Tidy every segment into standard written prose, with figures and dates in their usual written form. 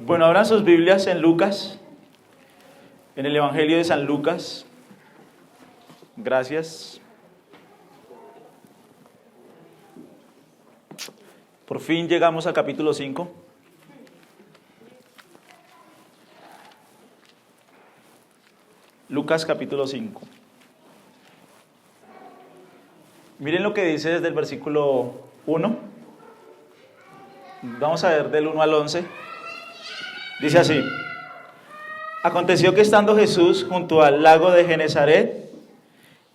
Bueno, abran sus Biblias en Lucas, en el Evangelio de San Lucas. Gracias. Por fin llegamos al capítulo 5. Lucas capítulo 5. Miren lo que dice desde el versículo 1. Vamos a ver del 1 al 11. Dice así: Aconteció que estando Jesús junto al lago de Genesaret,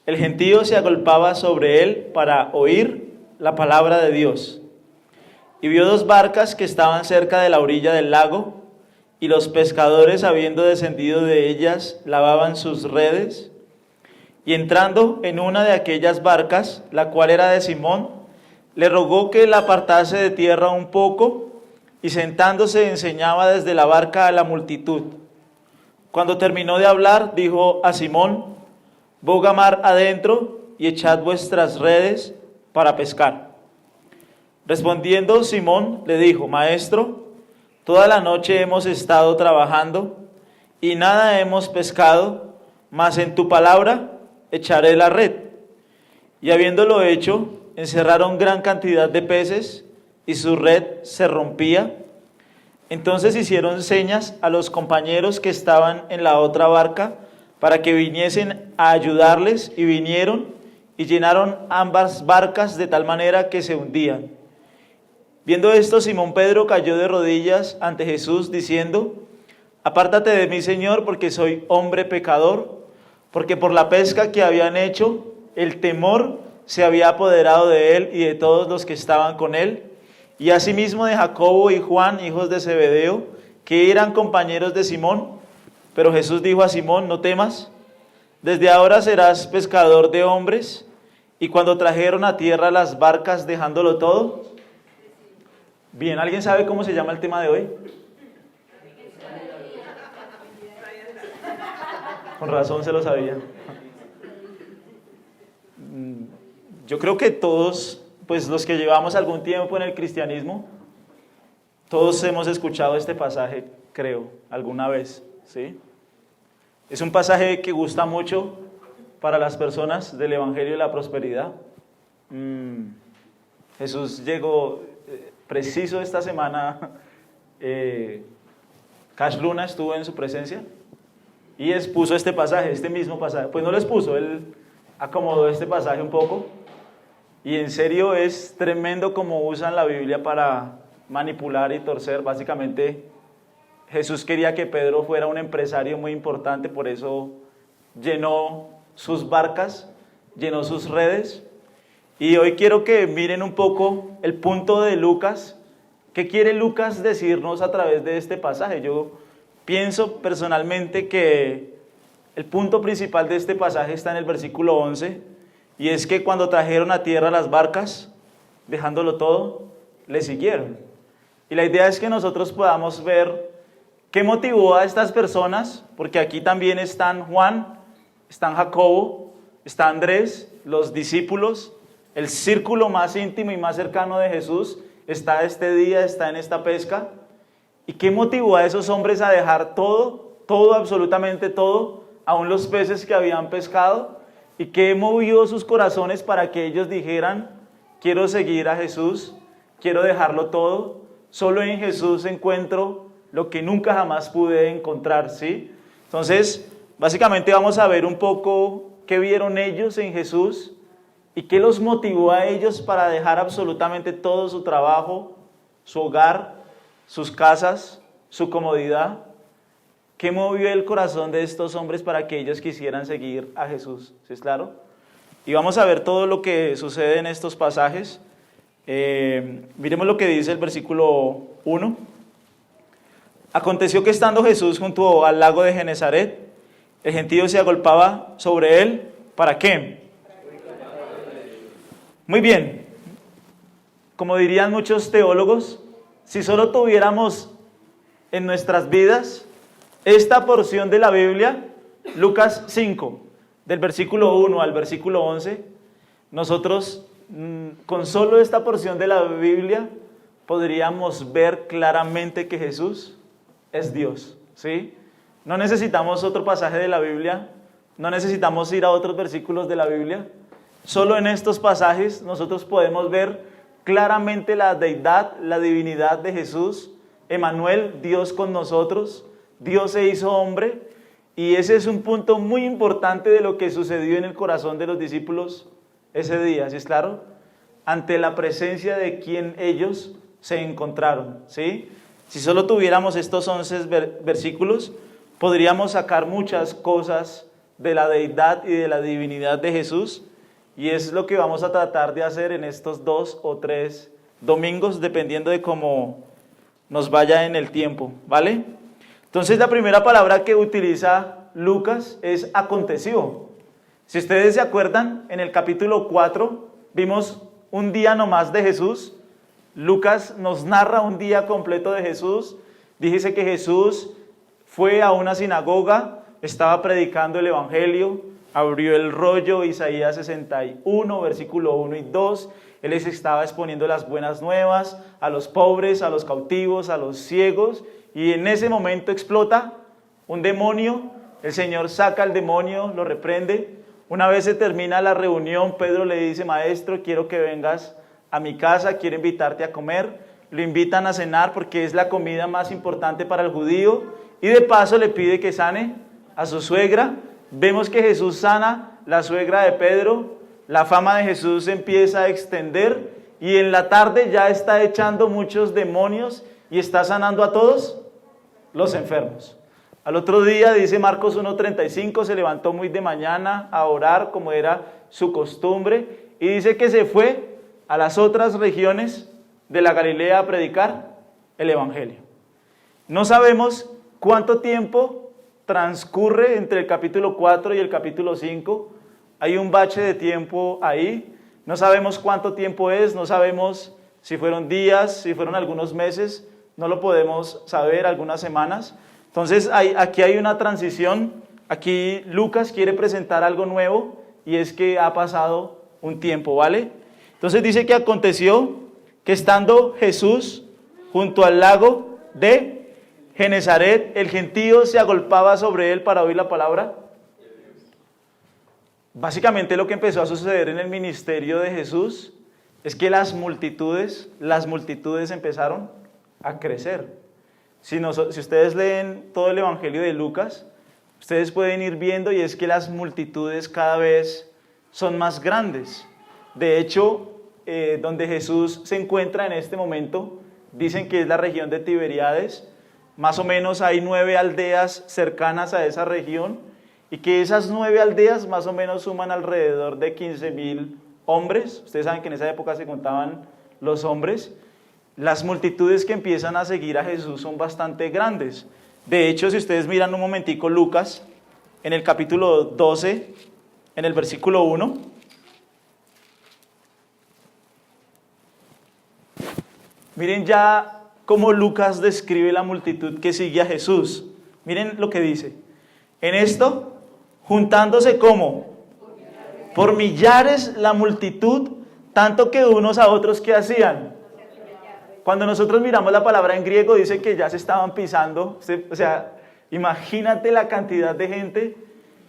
el gentío se agolpaba sobre él para oír la palabra de Dios. Y vio dos barcas que estaban cerca de la orilla del lago, y los pescadores, habiendo descendido de ellas, lavaban sus redes. Y entrando en una de aquellas barcas, la cual era de Simón, le rogó que la apartase de tierra un poco, y sentándose enseñaba desde la barca a la multitud. Cuando terminó de hablar, dijo a Simón: boga mar adentro y echad vuestras redes para pescar. Respondiendo Simón le dijo: Maestro, toda la noche hemos estado trabajando y nada hemos pescado, mas en tu palabra echaré la red. Y habiéndolo hecho, encerraron gran cantidad de peces, y su red se rompía. Entonces hicieron señas a los compañeros que estaban en la otra barca para que viniesen a ayudarles, y vinieron y llenaron ambas barcas de tal manera que se hundían. Viendo esto, Simón Pedro cayó de rodillas ante Jesús diciendo: Apártate de mí, Señor, porque soy hombre pecador. Porque por la pesca que habían hecho, el temor se había apoderado de él y de todos los que estaban con él, y asimismo de Jacobo y Juan, hijos de Zebedeo, que eran compañeros de Simón. Pero Jesús dijo a Simón: No temas, desde ahora serás pescador de hombres. Y cuando trajeron a tierra las barcas dejándolo todo. Bien, ¿alguien sabe cómo se llama el tema de hoy? Con razón se lo sabía. Yo creo que todos, pues los que llevamos algún tiempo en el cristianismo, todos hemos escuchado este pasaje, creo, alguna vez, ¿sí? Es un pasaje que gusta mucho para las personas del Evangelio de la Prosperidad. Jesús llegó preciso esta semana. Cash Luna estuvo en su presencia y expuso este pasaje, este mismo pasaje. Pues no lo expuso, él acomodó este pasaje un poco. Y en serio es tremendo cómo usan la Biblia para manipular y torcer. Básicamente Jesús quería que Pedro fuera un empresario muy importante, por eso llenó sus barcas, llenó sus redes. Y hoy quiero que miren un poco el punto de Lucas. ¿Qué quiere Lucas decirnos a través de este pasaje? Yo pienso personalmente que el punto principal de este pasaje está en el versículo 11, y es que cuando trajeron a tierra las barcas, dejándolo todo, le siguieron. Y la idea es que nosotros podamos ver qué motivó a estas personas, porque aquí también están Juan, están Jacobo, está Andrés, los discípulos, el círculo más íntimo y más cercano de Jesús está este día, está en esta pesca. ¿Y qué motivó a esos hombres a dejar todo, absolutamente todo, aun los peces que habían pescado? ¿Y qué movió sus corazones para que ellos dijeran: quiero seguir a Jesús, quiero dejarlo todo? Solo en Jesús encuentro lo que nunca jamás pude encontrar, ¿sí? Entonces, básicamente vamos a ver un poco qué vieron ellos en Jesús y qué los motivó a ellos para dejar absolutamente todo: su trabajo, su hogar, sus casas, su comodidad. ¿Qué movió el corazón de estos hombres para que ellos quisieran seguir a Jesús? ¿Sí es claro? Y vamos a ver todo lo que sucede en estos pasajes. Miremos lo que dice el versículo 1. Aconteció que estando Jesús junto al lago de Genesaret, el gentío se agolpaba sobre él. ¿Para qué? Muy bien. Como dirían muchos teólogos, si solo tuviéramos en nuestras vidas esta porción de la Biblia, Lucas 5, del versículo 1 al versículo 11, nosotros con solo esta porción de la Biblia podríamos ver claramente que Jesús es Dios, ¿sí? No necesitamos otro pasaje de la Biblia, no necesitamos ir a otros versículos de la Biblia. Solo en estos pasajes nosotros podemos ver claramente la deidad, la divinidad de Jesús, Emmanuel, Dios con nosotros. Dios se hizo hombre, y ese es un punto muy importante de lo que sucedió en el corazón de los discípulos ese día, ¿sí es claro? Ante la presencia de quien ellos se encontraron, ¿sí? Si solo tuviéramos estos 11 versículos, podríamos sacar muchas cosas de la deidad y de la divinidad de Jesús, y es lo que vamos a tratar de hacer en estos 2 o 3 domingos, dependiendo de cómo nos vaya en el tiempo, ¿vale? Entonces la primera palabra que utiliza Lucas es aconteció. Si ustedes se acuerdan, en el capítulo 4 vimos un día nomás de Jesús. Lucas nos narra un día completo de Jesús. Dice que Jesús fue a una sinagoga, estaba predicando el evangelio, abrió el rollo Isaías 61, versículo 1 y 2. Él les estaba exponiendo las buenas nuevas a los pobres, a los cautivos, a los ciegos, y en ese momento explota un demonio. El Señor saca al demonio, lo reprende. Una vez se termina la reunión, Pedro le dice: maestro, quiero que vengas a mi casa, quiero invitarte a comer. Lo invitan a cenar porque es la comida más importante para el judío, y de paso le pide que sane a su suegra. Vemos que Jesús sana la suegra de Pedro, la fama de Jesús se empieza a extender, y en la tarde ya está echando muchos demonios y está sanando a todos los enfermos. Al otro día, dice Marcos 1:35, se levantó muy de mañana a orar como era su costumbre, y dice que se fue a las otras regiones de la Galilea a predicar el evangelio. No sabemos cuánto tiempo transcurre entre el capítulo 4 y el capítulo 5. Hay un bache de tiempo ahí. No sabemos cuánto tiempo es, no sabemos si fueron días, si fueron algunos meses, no lo podemos saber, algunas semanas. Entonces aquí hay una transición. Aquí Lucas quiere presentar algo nuevo, y es que ha pasado un tiempo, ¿vale? Entonces dice que aconteció que estando Jesús junto al lago de Genesaret, el gentío se agolpaba sobre él para oír la palabra. Básicamente lo que empezó a suceder en el ministerio de Jesús es que las multitudes empezaron a crecer. Si ustedes leen todo el evangelio de Lucas, ustedes pueden ir viendo, y es que las multitudes cada vez son más grandes. De hecho, donde Jesús se encuentra en este momento, dicen que es la región de Tiberíades. Más o menos hay 9 aldeas cercanas a esa región, y que esas 9 aldeas más o menos suman alrededor de 15,000 hombres. Ustedes saben que en esa época se contaban los hombres. Las multitudes que empiezan a seguir a Jesús son bastante grandes. De hecho, si ustedes miran un momentico Lucas, en el capítulo 12, en el versículo 1, miren ya cómo Lucas describe la multitud que sigue a Jesús. Miren lo que dice. En esto, juntándose ¿cómo? Por millares la multitud, tanto que unos a otros, ¿qué hacían? Cuando nosotros miramos la palabra en griego, dice que ya se estaban pisando. O sea, imagínate la cantidad de gente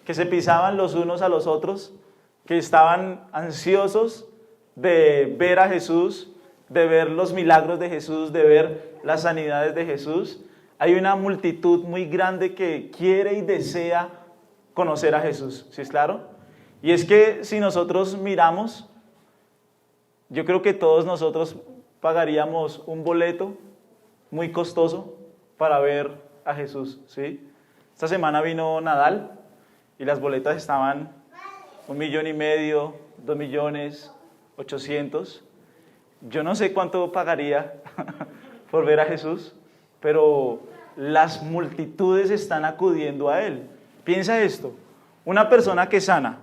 que se pisaban los unos a los otros, que estaban ansiosos de ver a Jesús, de ver los milagros de Jesús, de ver las sanidades de Jesús. Hay una multitud muy grande que quiere y desea conocer a Jesús, ¿sí es claro? Y es que si nosotros miramos, yo creo que todos nosotros pagaríamos un boleto muy costoso para ver a Jesús, ¿sí? Esta semana vino Nadal y las boletas estaban 1,5 millones, 2,800,000. Yo no sé cuánto pagaría por ver a Jesús, pero las multitudes están acudiendo a Él. Piensa esto, una persona que sana,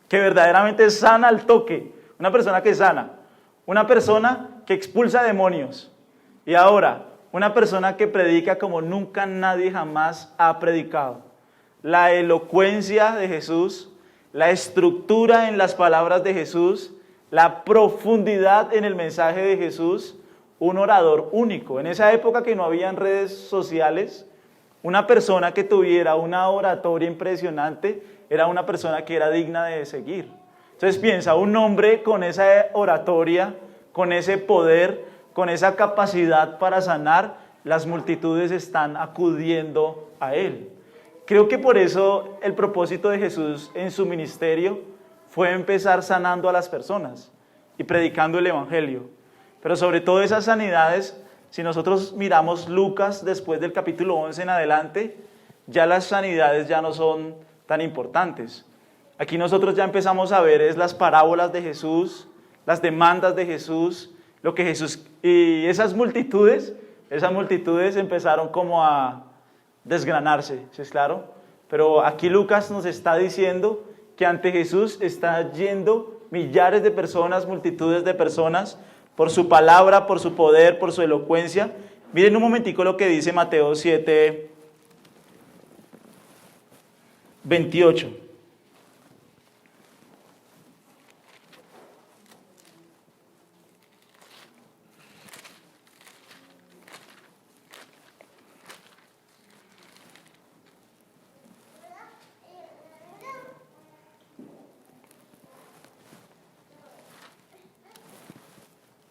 que verdaderamente sana al toque, una persona que sana, una persona que expulsa demonios, y ahora una persona que predica como nunca nadie jamás ha predicado. La elocuencia de Jesús, la estructura en las palabras de Jesús, la profundidad en el mensaje de Jesús. un orador único. En esa época que no habían redes sociales, una persona que tuviera una oratoria impresionante era una persona que era digna de seguir. Entonces piensa, un hombre con esa oratoria, con ese poder, con esa capacidad para sanar, las multitudes están acudiendo a él. Creo que por eso el propósito de Jesús en su ministerio fue empezar sanando a las personas y predicando el evangelio. Pero sobre todo esas sanidades, si nosotros miramos Lucas después del capítulo 11 en adelante, ya las sanidades ya no son tan importantes. Aquí nosotros ya empezamos a ver es las parábolas de Jesús, las demandas de Jesús, lo que Jesús, y esas multitudes empezaron como a desgranarse, ¿sí es claro? Pero aquí Lucas nos está diciendo que ante Jesús está yendo millares de personas, multitudes de personas, por su palabra, por su poder, por su elocuencia. Miren un momentico lo que dice Mateo 7, 28.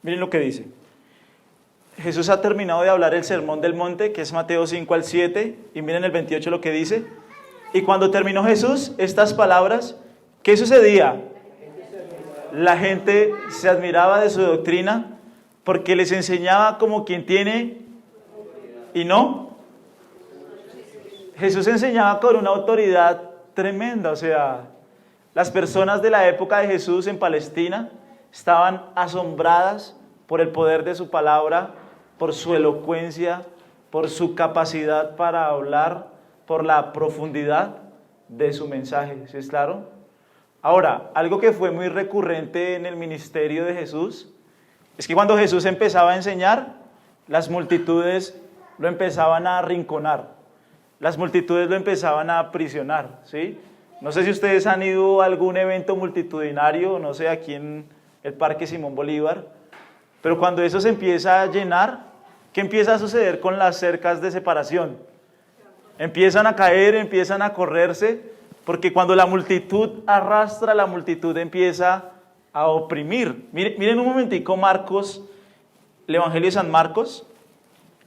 Miren lo que dice. Jesús ha terminado de hablar el sermón del monte, que es Mateo 5 al 7, y miren el 28 lo que dice. Y cuando terminó Jesús estas palabras, ¿qué sucedía? La gente se admiraba de su doctrina porque les enseñaba como quien tiene y no. Jesús enseñaba con una autoridad tremenda, o sea, las personas de la época de Jesús en Palestina estaban asombradas por el poder de su palabra, por su elocuencia, por su capacidad para hablar, por la profundidad de su mensaje, ¿sí es claro? Ahora, algo que fue muy recurrente en el ministerio de Jesús, es que cuando Jesús empezaba a enseñar, las multitudes lo empezaban a arrinconar, las multitudes lo empezaban a aprisionar, ¿sí? No sé si ustedes han ido a algún evento multitudinario, no sé, aquí en el Parque Simón Bolívar, pero cuando eso se empieza a llenar, ¿qué empieza a suceder con las cercas de separación? Empiezan a caer, empiezan a correrse, porque cuando la multitud arrastra, la multitud empieza a oprimir. Miren un momentico Marcos, el Evangelio de San Marcos,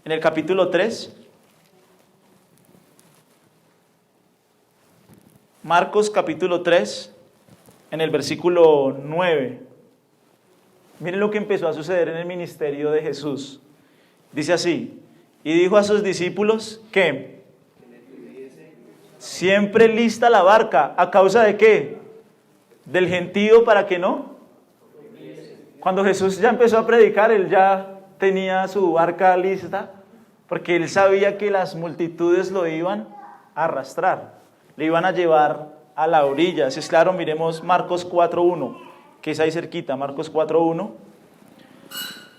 en el capítulo 3. Marcos capítulo 3, en el versículo 9. Miren lo que empezó a suceder en el ministerio de Jesús. Dice así, y dijo a sus discípulos que siempre lista la barca, ¿a causa de qué? Del gentío, ¿para qué no? Cuando Jesús ya empezó a predicar, él ya tenía su barca lista, porque él sabía que las multitudes lo iban a arrastrar, le iban a llevar a la orilla. Así es claro, miremos Marcos 4.1. que es ahí cerquita, Marcos 4.1.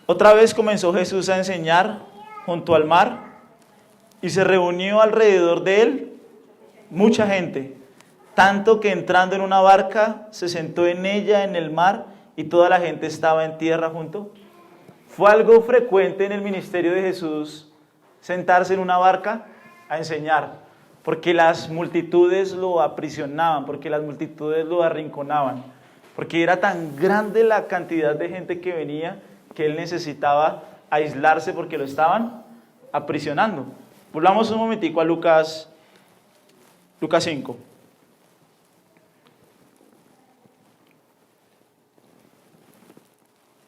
Otra vez comenzó Jesús a enseñar junto al mar y se reunió alrededor de él mucha gente, tanto que entrando en una barca se sentó en ella en el mar y toda la gente estaba en tierra junto. Fue algo frecuente en el ministerio de Jesús sentarse en una barca a enseñar, porque las multitudes lo aprisionaban, porque las multitudes lo arrinconaban, porque era tan grande la cantidad de gente que venía que él necesitaba aislarse porque lo estaban aprisionando. Volvamos un momentico a Lucas 5.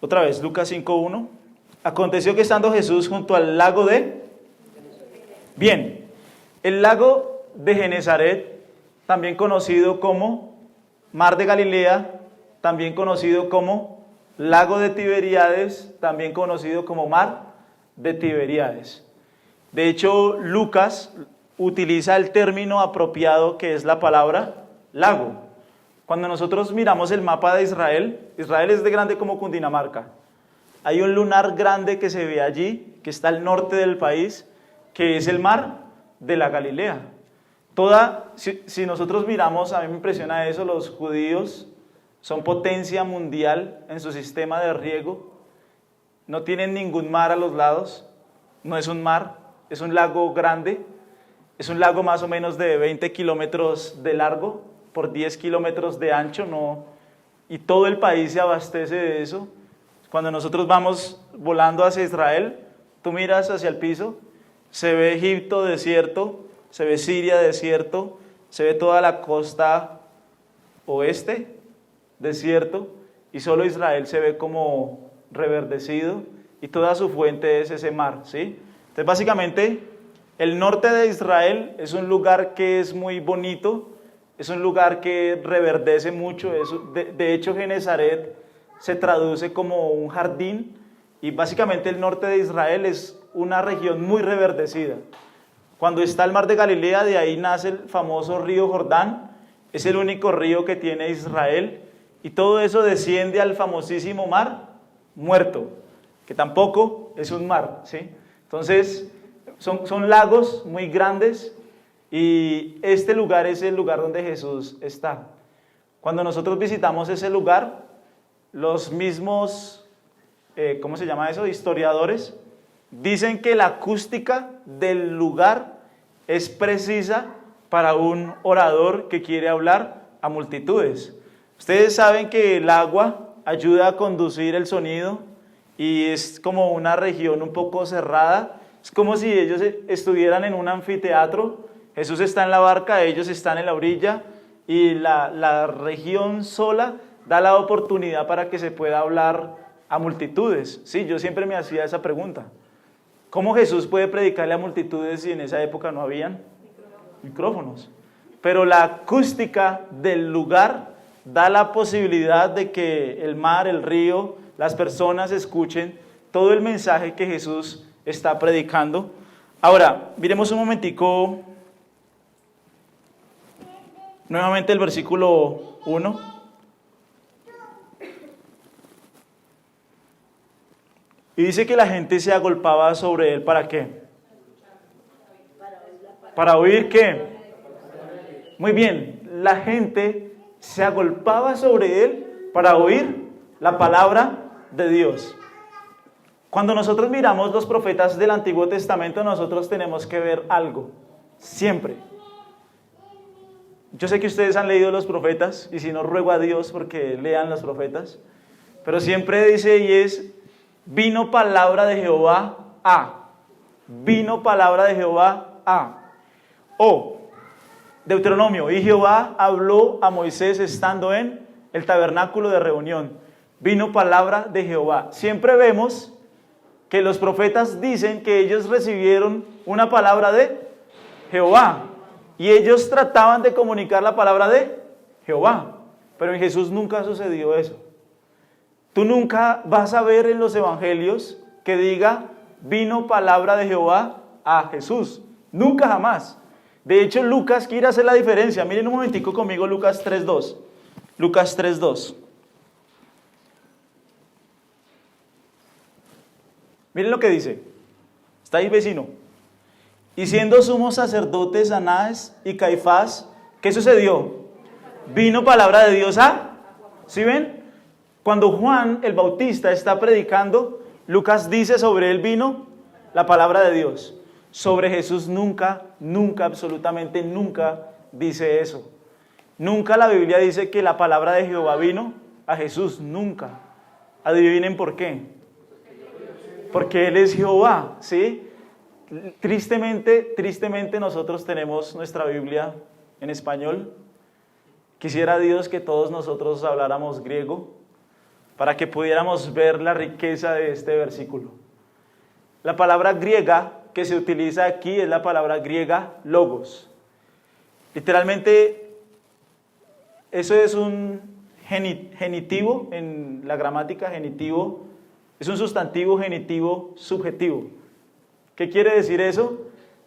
Otra vez, Lucas 5.1. Aconteció que estando Jesús junto al lago de... Bien, el lago de Genesaret, también conocido como Mar de Galilea, también conocido como Lago de Tiberíades, también conocido como Mar de Tiberíades. De hecho, Lucas utiliza el término apropiado que es la palabra lago. Cuando nosotros miramos el mapa de Israel, Israel es de grande como Cundinamarca. Hay un lunar grande que se ve allí, que está al norte del país, que es el mar de la Galilea. Si nosotros miramos, a mí me impresiona eso, los judíos son potencia mundial en su sistema de riego no tienen ningún mar a los lados, no es un mar, es un lago grande, es un lago más o menos de 20 kilómetros de largo por 10 kilómetros de ancho, no, y todo el país se abastece de eso. Cuando nosotros vamos volando hacia Israel, tú miras hacia el piso, se ve Egipto desierto, se ve Siria desierto, se ve toda la costa oeste desierto, y solo Israel se ve como reverdecido, y toda su fuente es ese mar, ¿sí? Entonces básicamente el norte de Israel es un lugar que es muy bonito, es un lugar que reverdece mucho, de hecho Genesaret se traduce como un jardín, y básicamente el norte de Israel es una región muy reverdecida. Cuando está el mar de Galilea, de ahí nace el famoso río Jordán, es el único río que tiene Israel, y todo eso desciende al famosísimo mar Muerto, que tampoco es un mar, ¿sí? Entonces son lagos muy grandes, y este lugar es el lugar donde Jesús está. Cuando nosotros visitamos ese lugar, los mismos, ¿cómo se llama eso?, historiadores, dicen que la acústica del lugar es precisa para un orador que quiere hablar a multitudes. Ustedes saben que el agua ayuda a conducir el sonido, y es como una región un poco cerrada. Es como si ellos estuvieran en un anfiteatro, Jesús está en la barca, ellos están en la orilla, y la región sola da la oportunidad para que se pueda hablar a multitudes. Sí, yo siempre me hacía esa pregunta. ¿Cómo Jesús puede predicarle a multitudes si en esa época no habían micrófonos? Pero la acústica del lugar da la posibilidad de que el mar, el río, las personas escuchen todo el mensaje que Jesús está predicando. Ahora, miremos un momentico nuevamente el versículo 1. Y dice que la gente se agolpaba sobre él, ¿para qué? ¿Para oír qué? Muy bien, la gente se agolpaba sobre él para oír la palabra de Dios. Cuando nosotros miramos los profetas del Antiguo Testamento, nosotros tenemos que ver algo, siempre. Yo sé que ustedes han leído los profetas, y si no, ruego a Dios porque lean los profetas, pero siempre dice, y es: vino palabra de Jehová a. Vino palabra de Jehová a. O, Deuteronomio, y Jehová habló a Moisés estando en el tabernáculo de reunión. Vino palabra de Jehová. Siempre vemos que los profetas dicen que ellos recibieron una palabra de Jehová, y ellos trataban de comunicar la palabra de Jehová. Pero en Jesús nunca sucedió eso. Tú nunca vas a ver en los evangelios que diga: vino palabra de Jehová a Jesús. Nunca, jamás. De hecho, Lucas quiere hacer la diferencia. Miren un momentico conmigo Lucas 3.2. Lucas 3.2. Miren lo que dice. Está ahí, vecino. Y siendo sumos sacerdotes Anás y Caifás, ¿qué sucedió? Vino palabra de Dios a... ¿Sí ven? Cuando Juan el Bautista está predicando, Lucas dice sobre él vino la palabra de Dios. Sobre Jesús nunca, absolutamente nunca dice eso. Nunca la Biblia dice que la palabra de Jehová vino a Jesús, nunca. Adivinen por qué. Porque Él es Jehová, ¿sí? Tristemente nosotros tenemos nuestra Biblia en español. Quisiera Dios que todos nosotros habláramos griego para que pudiéramos ver la riqueza de este versículo. La palabra griega que se utiliza aquí es la palabra griega logos. Literalmente, eso es un genitivo en la gramática. Genitivo es un sustantivo genitivo subjetivo. ¿Qué quiere decir eso?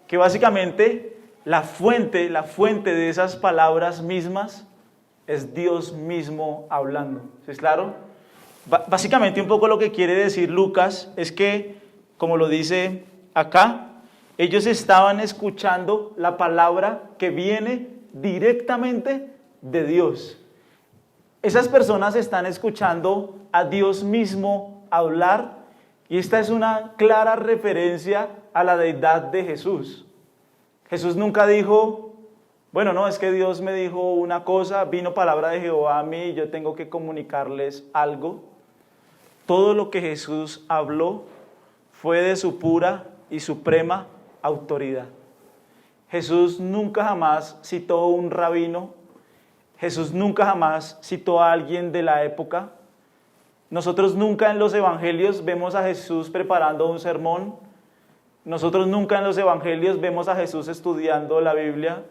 Que básicamente la fuente de esas palabras mismas es Dios mismo hablando. ¿Sí es claro? Básicamente un poco lo que quiere decir Lucas es que, como lo dice acá, ellos estaban escuchando la palabra que viene directamente de Dios. Esas personas están escuchando a Dios mismo hablar, Y esta es una clara referencia a la deidad de Jesús. Jesús nunca dijo, bueno, no, es que Dios me dijo una cosa, vino palabra de Jehová a mí y yo tengo que comunicarles algo. Todo lo que Jesús habló fue de su pura y suprema autoridad. Jesús nunca jamás citó a un rabino, Jesús nunca jamás citó a alguien de la época. Nosotros nunca en los evangelios vemos a Jesús preparando un sermón, nosotros nunca en los evangelios vemos a Jesús estudiando la Biblia,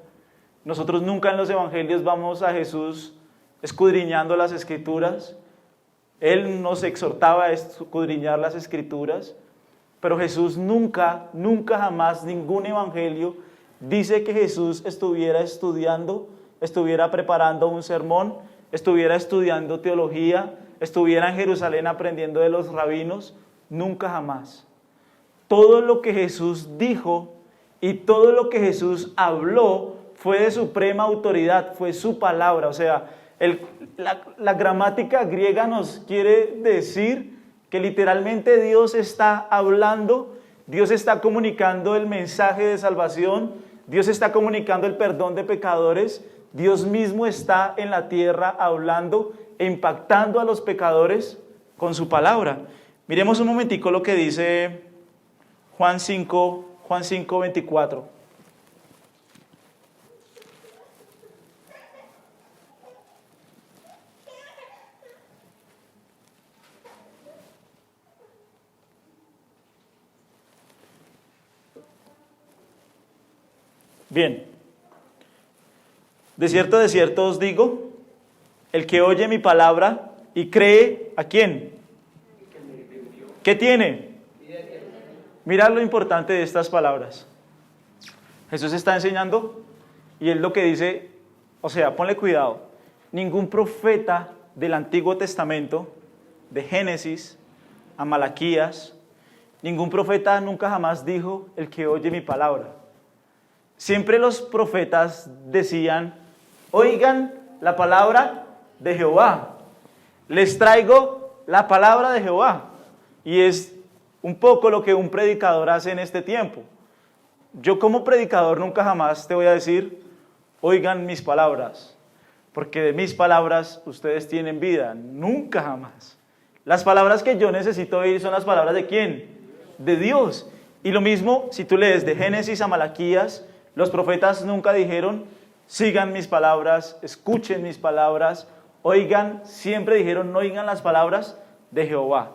nosotros nunca en los evangelios vamos a Jesús escudriñando las Escrituras. Él nos exhortaba a escudriñar las Escrituras, pero Jesús nunca jamás, ningún evangelio dice que Jesús estuviera estudiando, estuviera preparando un sermón, estuviera estudiando teología, estuviera en Jerusalén aprendiendo de los rabinos. Nunca jamás. Todo lo que Jesús dijo y todo lo que Jesús habló fue de suprema autoridad, fue su palabra. O sea, la gramática griega nos quiere decir que literalmente Dios está hablando, Dios está comunicando el mensaje de salvación, Dios está comunicando el perdón de pecadores, Dios mismo está en la tierra hablando e impactando a los pecadores con su palabra. Miremos un momentico lo que dice Juan 5:24. Bien, de cierto os digo, el que oye mi palabra y cree, ¿a quién? ¿Qué tiene? Mirad lo importante de estas palabras. Jesús está enseñando y él lo que dice, o sea, ponle cuidado, ningún profeta del Antiguo Testamento, de Génesis a Malaquías, ningún profeta nunca jamás dijo, el que oye mi palabra. Siempre los profetas decían, oigan la palabra de Jehová. Les traigo la palabra de Jehová. Y es un poco lo que un predicador hace en este tiempo. Yo como predicador nunca jamás te voy a decir, oigan mis palabras, porque de mis palabras ustedes tienen vida. Nunca jamás. Las palabras que yo necesito oír son las palabras ¿de quién? De Dios. Y lo mismo si tú lees de Génesis a Malaquías, los profetas nunca dijeron, sigan mis palabras, escuchen mis palabras, oigan, siempre dijeron, no oigan las palabras de Jehová.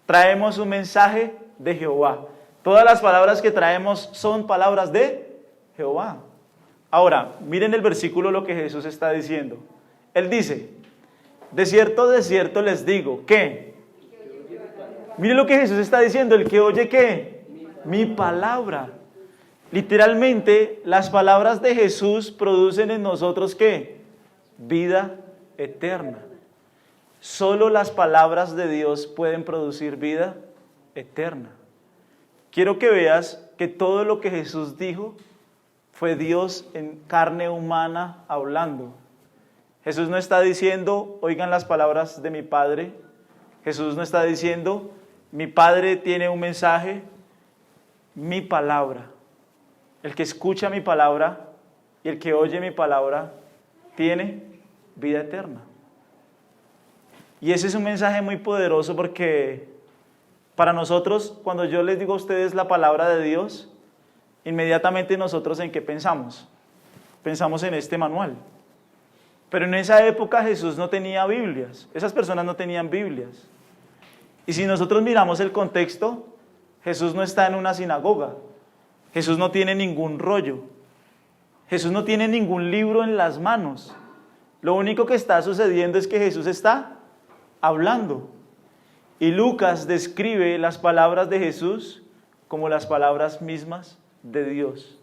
Traemos un mensaje de Jehová. Todas las palabras que traemos son palabras de Jehová. Ahora, miren el versículo lo que Jesús está diciendo. Él dice, de cierto les digo, ¿qué? Miren lo que Jesús está diciendo, el que oye, ¿qué? Mi palabra. Literalmente, las palabras de Jesús producen en nosotros, ¿qué? Vida eterna. Solo las palabras de Dios pueden producir vida eterna. Quiero que veas que todo lo que Jesús dijo fue Dios en carne humana hablando. Jesús no está diciendo, oigan las palabras de mi Padre. Jesús no está diciendo, mi Padre tiene un mensaje, mi palabra. El que escucha mi palabra y el que oye mi palabra tiene vida eterna. Y ese es un mensaje muy poderoso porque para nosotros, cuando yo les digo a ustedes la palabra de Dios, inmediatamente nosotros ¿en qué pensamos? Pensamos en este manual. Pero en esa época Jesús no tenía Biblias, esas personas no tenían Biblias. Y si nosotros miramos el contexto, Jesús no está en una sinagoga, Jesús no tiene ningún rollo, Jesús no tiene ningún libro en las manos. Lo único que está sucediendo es que Jesús está hablando. Y Lucas describe las palabras de Jesús como las palabras mismas de Dios.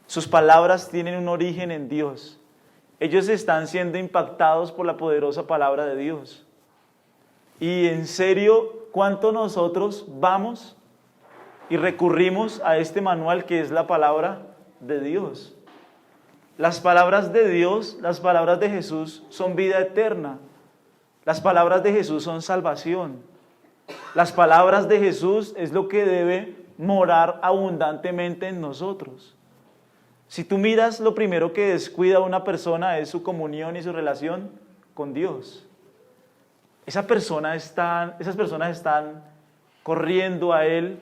Sus palabras tienen un origen en Dios. Ellos están siendo impactados por la poderosa palabra de Dios. Y en serio, ¿cuánto nosotros vamos y recurrimos a este manual que es la palabra de Dios? Las palabras de Dios, las palabras de Jesús son vida eterna. Las palabras de Jesús son salvación. Las palabras de Jesús es lo que debe morar abundantemente en nosotros. Si tú miras, lo primero que descuida a una persona es su comunión y su relación con Dios. Esas personas están corriendo a Él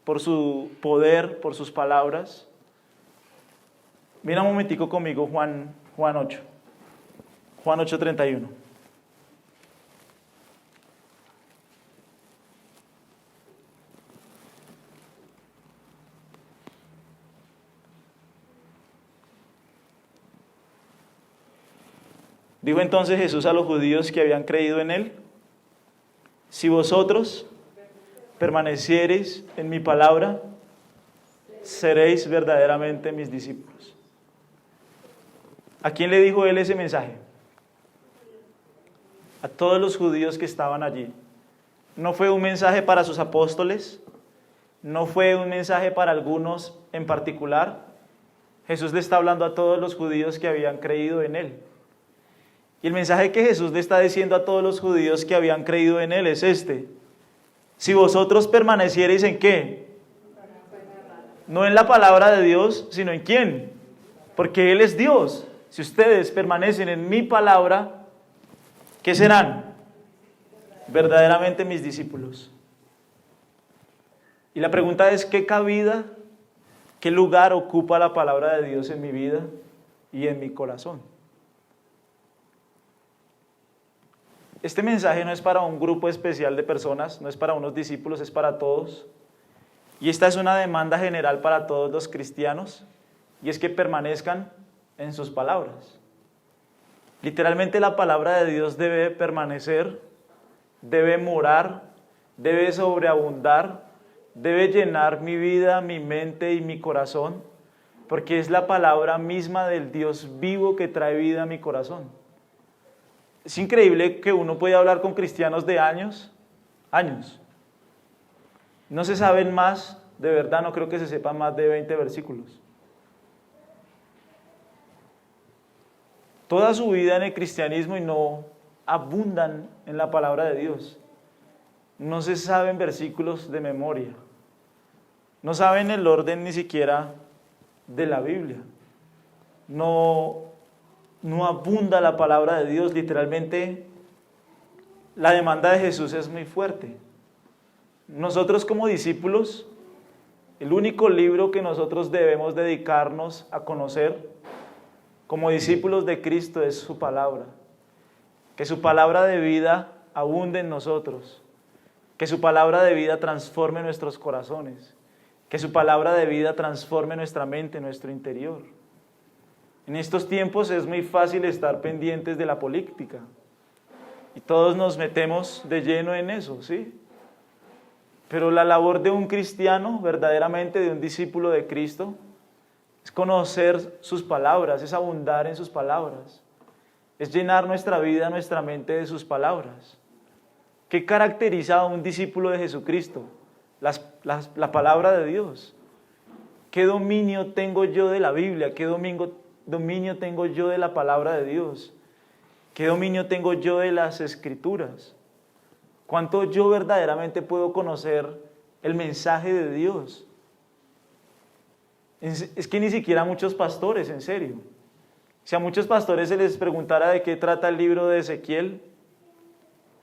por su poder, por sus palabras. Mira un momentico conmigo Juan 8. Juan 8:31. Dijo entonces Jesús a los judíos que habían creído en Él: si vosotros permaneciereis en mi palabra, seréis verdaderamente mis discípulos. ¿A quién le dijo Él ese mensaje? A todos los judíos que estaban allí. No fue un mensaje para sus apóstoles, no fue un mensaje para algunos en particular. Jesús le está hablando a todos los judíos que habían creído en Él. Y el mensaje que Jesús le está diciendo a todos los judíos que habían creído en Él es este: si vosotros permaneciereis ¿en qué? No en la palabra de Dios, sino ¿en quién? Porque Él es Dios. Si ustedes permanecen en mi palabra, ¿qué serán? Verdaderamente mis discípulos. Y la pregunta es: ¿qué cabida, qué lugar ocupa la palabra de Dios en mi vida y en mi corazón? Este mensaje no es para un grupo especial de personas, no es para unos discípulos, es para todos. Y esta es una demanda general para todos los cristianos, y es que permanezcan en sus palabras. Literalmente la palabra de Dios debe permanecer, debe morar, debe sobreabundar, debe llenar mi vida, mi mente y mi corazón, porque es la palabra misma del Dios vivo que trae vida a mi corazón. Es increíble que uno puede hablar con cristianos de años. No se saben más, de verdad no creo que se sepan más de 20 versículos. Toda su vida en el cristianismo y no abundan en la palabra de Dios. No se saben versículos de memoria. No saben el orden ni siquiera de la Biblia. No abunda la palabra de Dios. Literalmente la demanda de Jesús es muy fuerte. Nosotros como discípulos, el único libro que nosotros debemos dedicarnos a conocer como discípulos de Cristo es su palabra. Que su palabra de vida abunde en nosotros, que su palabra de vida transforme nuestros corazones, que su palabra de vida transforme nuestra mente, nuestro interior. En estos tiempos es muy fácil estar pendientes de la política y todos nos metemos de lleno en eso, ¿sí? Pero la labor de un cristiano, verdaderamente de un discípulo de Cristo, es conocer sus palabras, es abundar en sus palabras, es llenar nuestra vida, nuestra mente de sus palabras. ¿Qué caracteriza a un discípulo de Jesucristo? La palabra de Dios. ¿Qué dominio tengo yo de la Biblia? ¿Qué dominio tengo yo de la palabra de Dios? ¿Qué dominio tengo yo de las Escrituras? ¿Cuánto yo verdaderamente puedo conocer el mensaje de Dios? Es que ni siquiera muchos pastores, en serio. Si a muchos pastores se les preguntara de qué trata el libro de Ezequiel,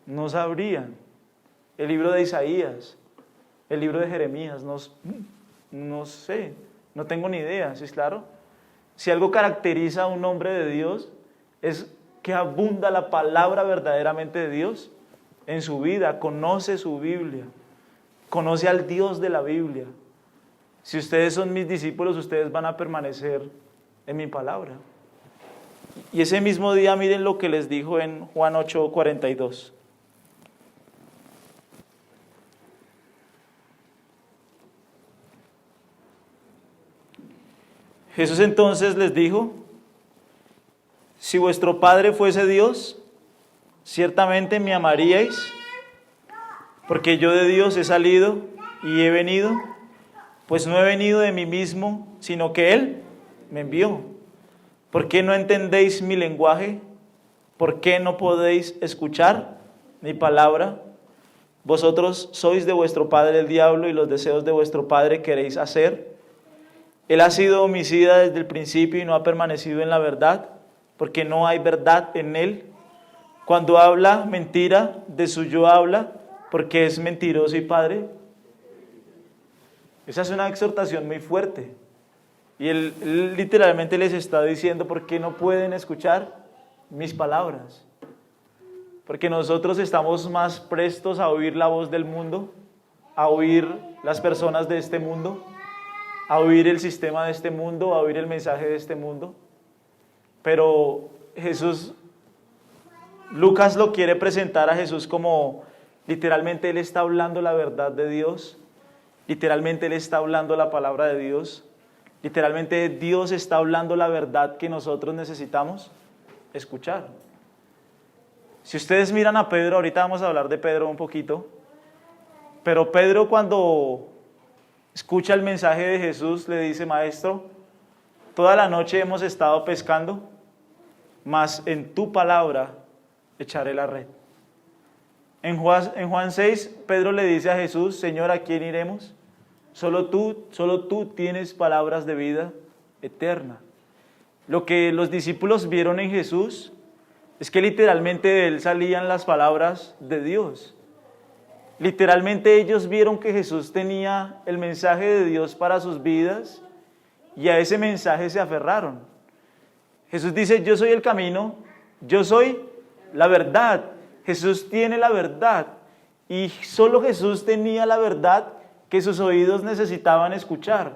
no sabrían. El libro de Isaías, el libro de Jeremías, no sé, no tengo ni idea, ¿sí es claro? Si algo caracteriza a un hombre de Dios es que abunda la palabra verdaderamente de Dios en su vida, conoce su Biblia, conoce al Dios de la Biblia. Si ustedes son mis discípulos, ustedes van a permanecer en mi palabra. Y ese mismo día, miren lo que les dijo en Juan 8:42. Jesús entonces les dijo: si vuestro Padre fuese Dios, ciertamente me amaríais, porque yo de Dios he salido y he venido, pues no he venido de mí mismo, sino que Él me envió. ¿Por qué no entendéis mi lenguaje? ¿Por qué no podéis escuchar mi palabra? vosotros sois de vuestro padre el diablo y los deseos de vuestro padre queréis hacer. Él ha sido homicida desde el principio y no ha permanecido en la verdad, porque no hay verdad en él. Cuando habla mentira, de suyo habla, porque es mentiroso y padre. Esa es una exhortación muy fuerte. Y él literalmente les está diciendo, ¿por qué no pueden escuchar mis palabras? Porque nosotros estamos más prestos a oír la voz del mundo, a oír las personas de este mundo, a oír el sistema de este mundo, a oír el mensaje de este mundo. Pero Jesús, Lucas lo quiere presentar a Jesús como literalmente Él está hablando la verdad de Dios, literalmente Él está hablando la palabra de Dios, literalmente Dios está hablando la verdad que nosotros necesitamos escuchar. Si ustedes miran a Pedro, ahorita vamos a hablar de Pedro un poquito, pero Pedro cuando escucha el mensaje de Jesús le dice, Maestro, toda la noche hemos estado pescando, mas en tu palabra echaré la red. En Juan 6, Pedro le dice a Jesús, Señor, ¿a quién iremos? Solo tú tienes palabras de vida eterna. Lo que los discípulos vieron en Jesús es que literalmente de él salían las palabras de Dios. Literalmente ellos vieron que Jesús tenía el mensaje de Dios para sus vidas y a ese mensaje se aferraron. Jesús dice, yo soy el camino, yo soy la verdad. Jesús tiene la verdad y solo Jesús tenía la verdad que sus oídos necesitaban escuchar.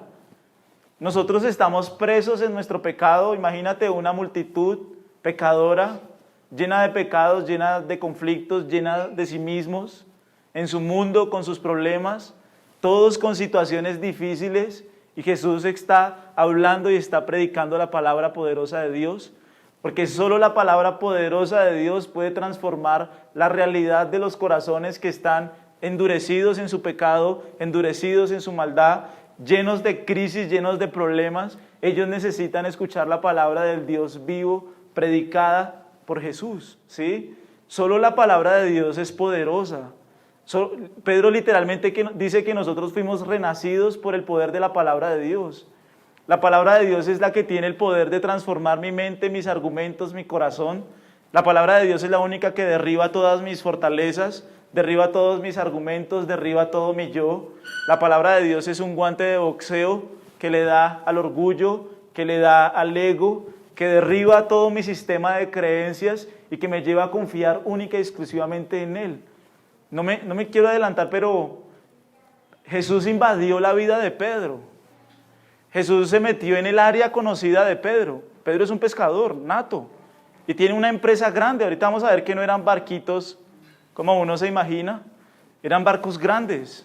Nosotros estamos presos en nuestro pecado. Imagínate una multitud pecadora, llena de pecados, llena de conflictos, llena de sí mismos, en su mundo, con sus problemas, todos con situaciones difíciles, y Jesús está hablando y está predicando la palabra poderosa de Dios, porque solo la palabra poderosa de Dios puede transformar la realidad de los corazones que están endurecidos en su pecado, endurecidos en su maldad, llenos de crisis, llenos de problemas. Ellos necesitan escuchar la palabra del Dios vivo, predicada por Jesús, ¿sí? Solo la palabra de Dios es poderosa. Pedro literalmente dice que nosotros fuimos renacidos por el poder de la palabra de Dios. La palabra de Dios es la que tiene el poder de transformar mi mente, mis argumentos, mi corazón. La palabra de Dios es la única que derriba todas mis fortalezas, derriba todos mis argumentos, derriba todo mi yo. La palabra de Dios es un guante de boxeo que le da al orgullo, que le da al ego, que derriba todo mi sistema de creencias y que me lleva a confiar única y exclusivamente en Él. No me quiero adelantar, pero Jesús invadió la vida de Pedro. Jesús se metió en el área conocida de Pedro. Pedro es un pescador nato y tiene una empresa grande. Ahorita vamos a ver que no eran barquitos como uno se imagina, eran barcos grandes.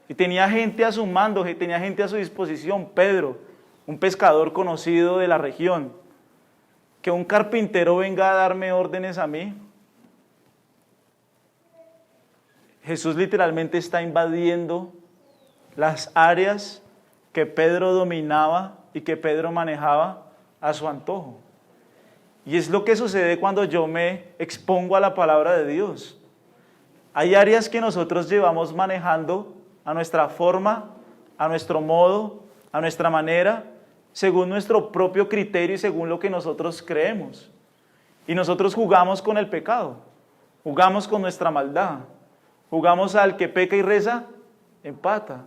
Y tenía gente a su mando, tenía gente a su disposición. Pedro, un pescador conocido de la región. Que un carpintero venga a darme órdenes a mí. Jesús literalmente está invadiendo las áreas que Pedro dominaba y que Pedro manejaba a su antojo. Y es lo que sucede cuando yo me expongo a la palabra de Dios. Hay áreas que nosotros llevamos manejando a nuestra forma, a nuestro modo, a nuestra manera, según nuestro propio criterio y según lo que nosotros creemos. Y nosotros jugamos con el pecado, jugamos con nuestra maldad, jugamos al que peca y reza, empata.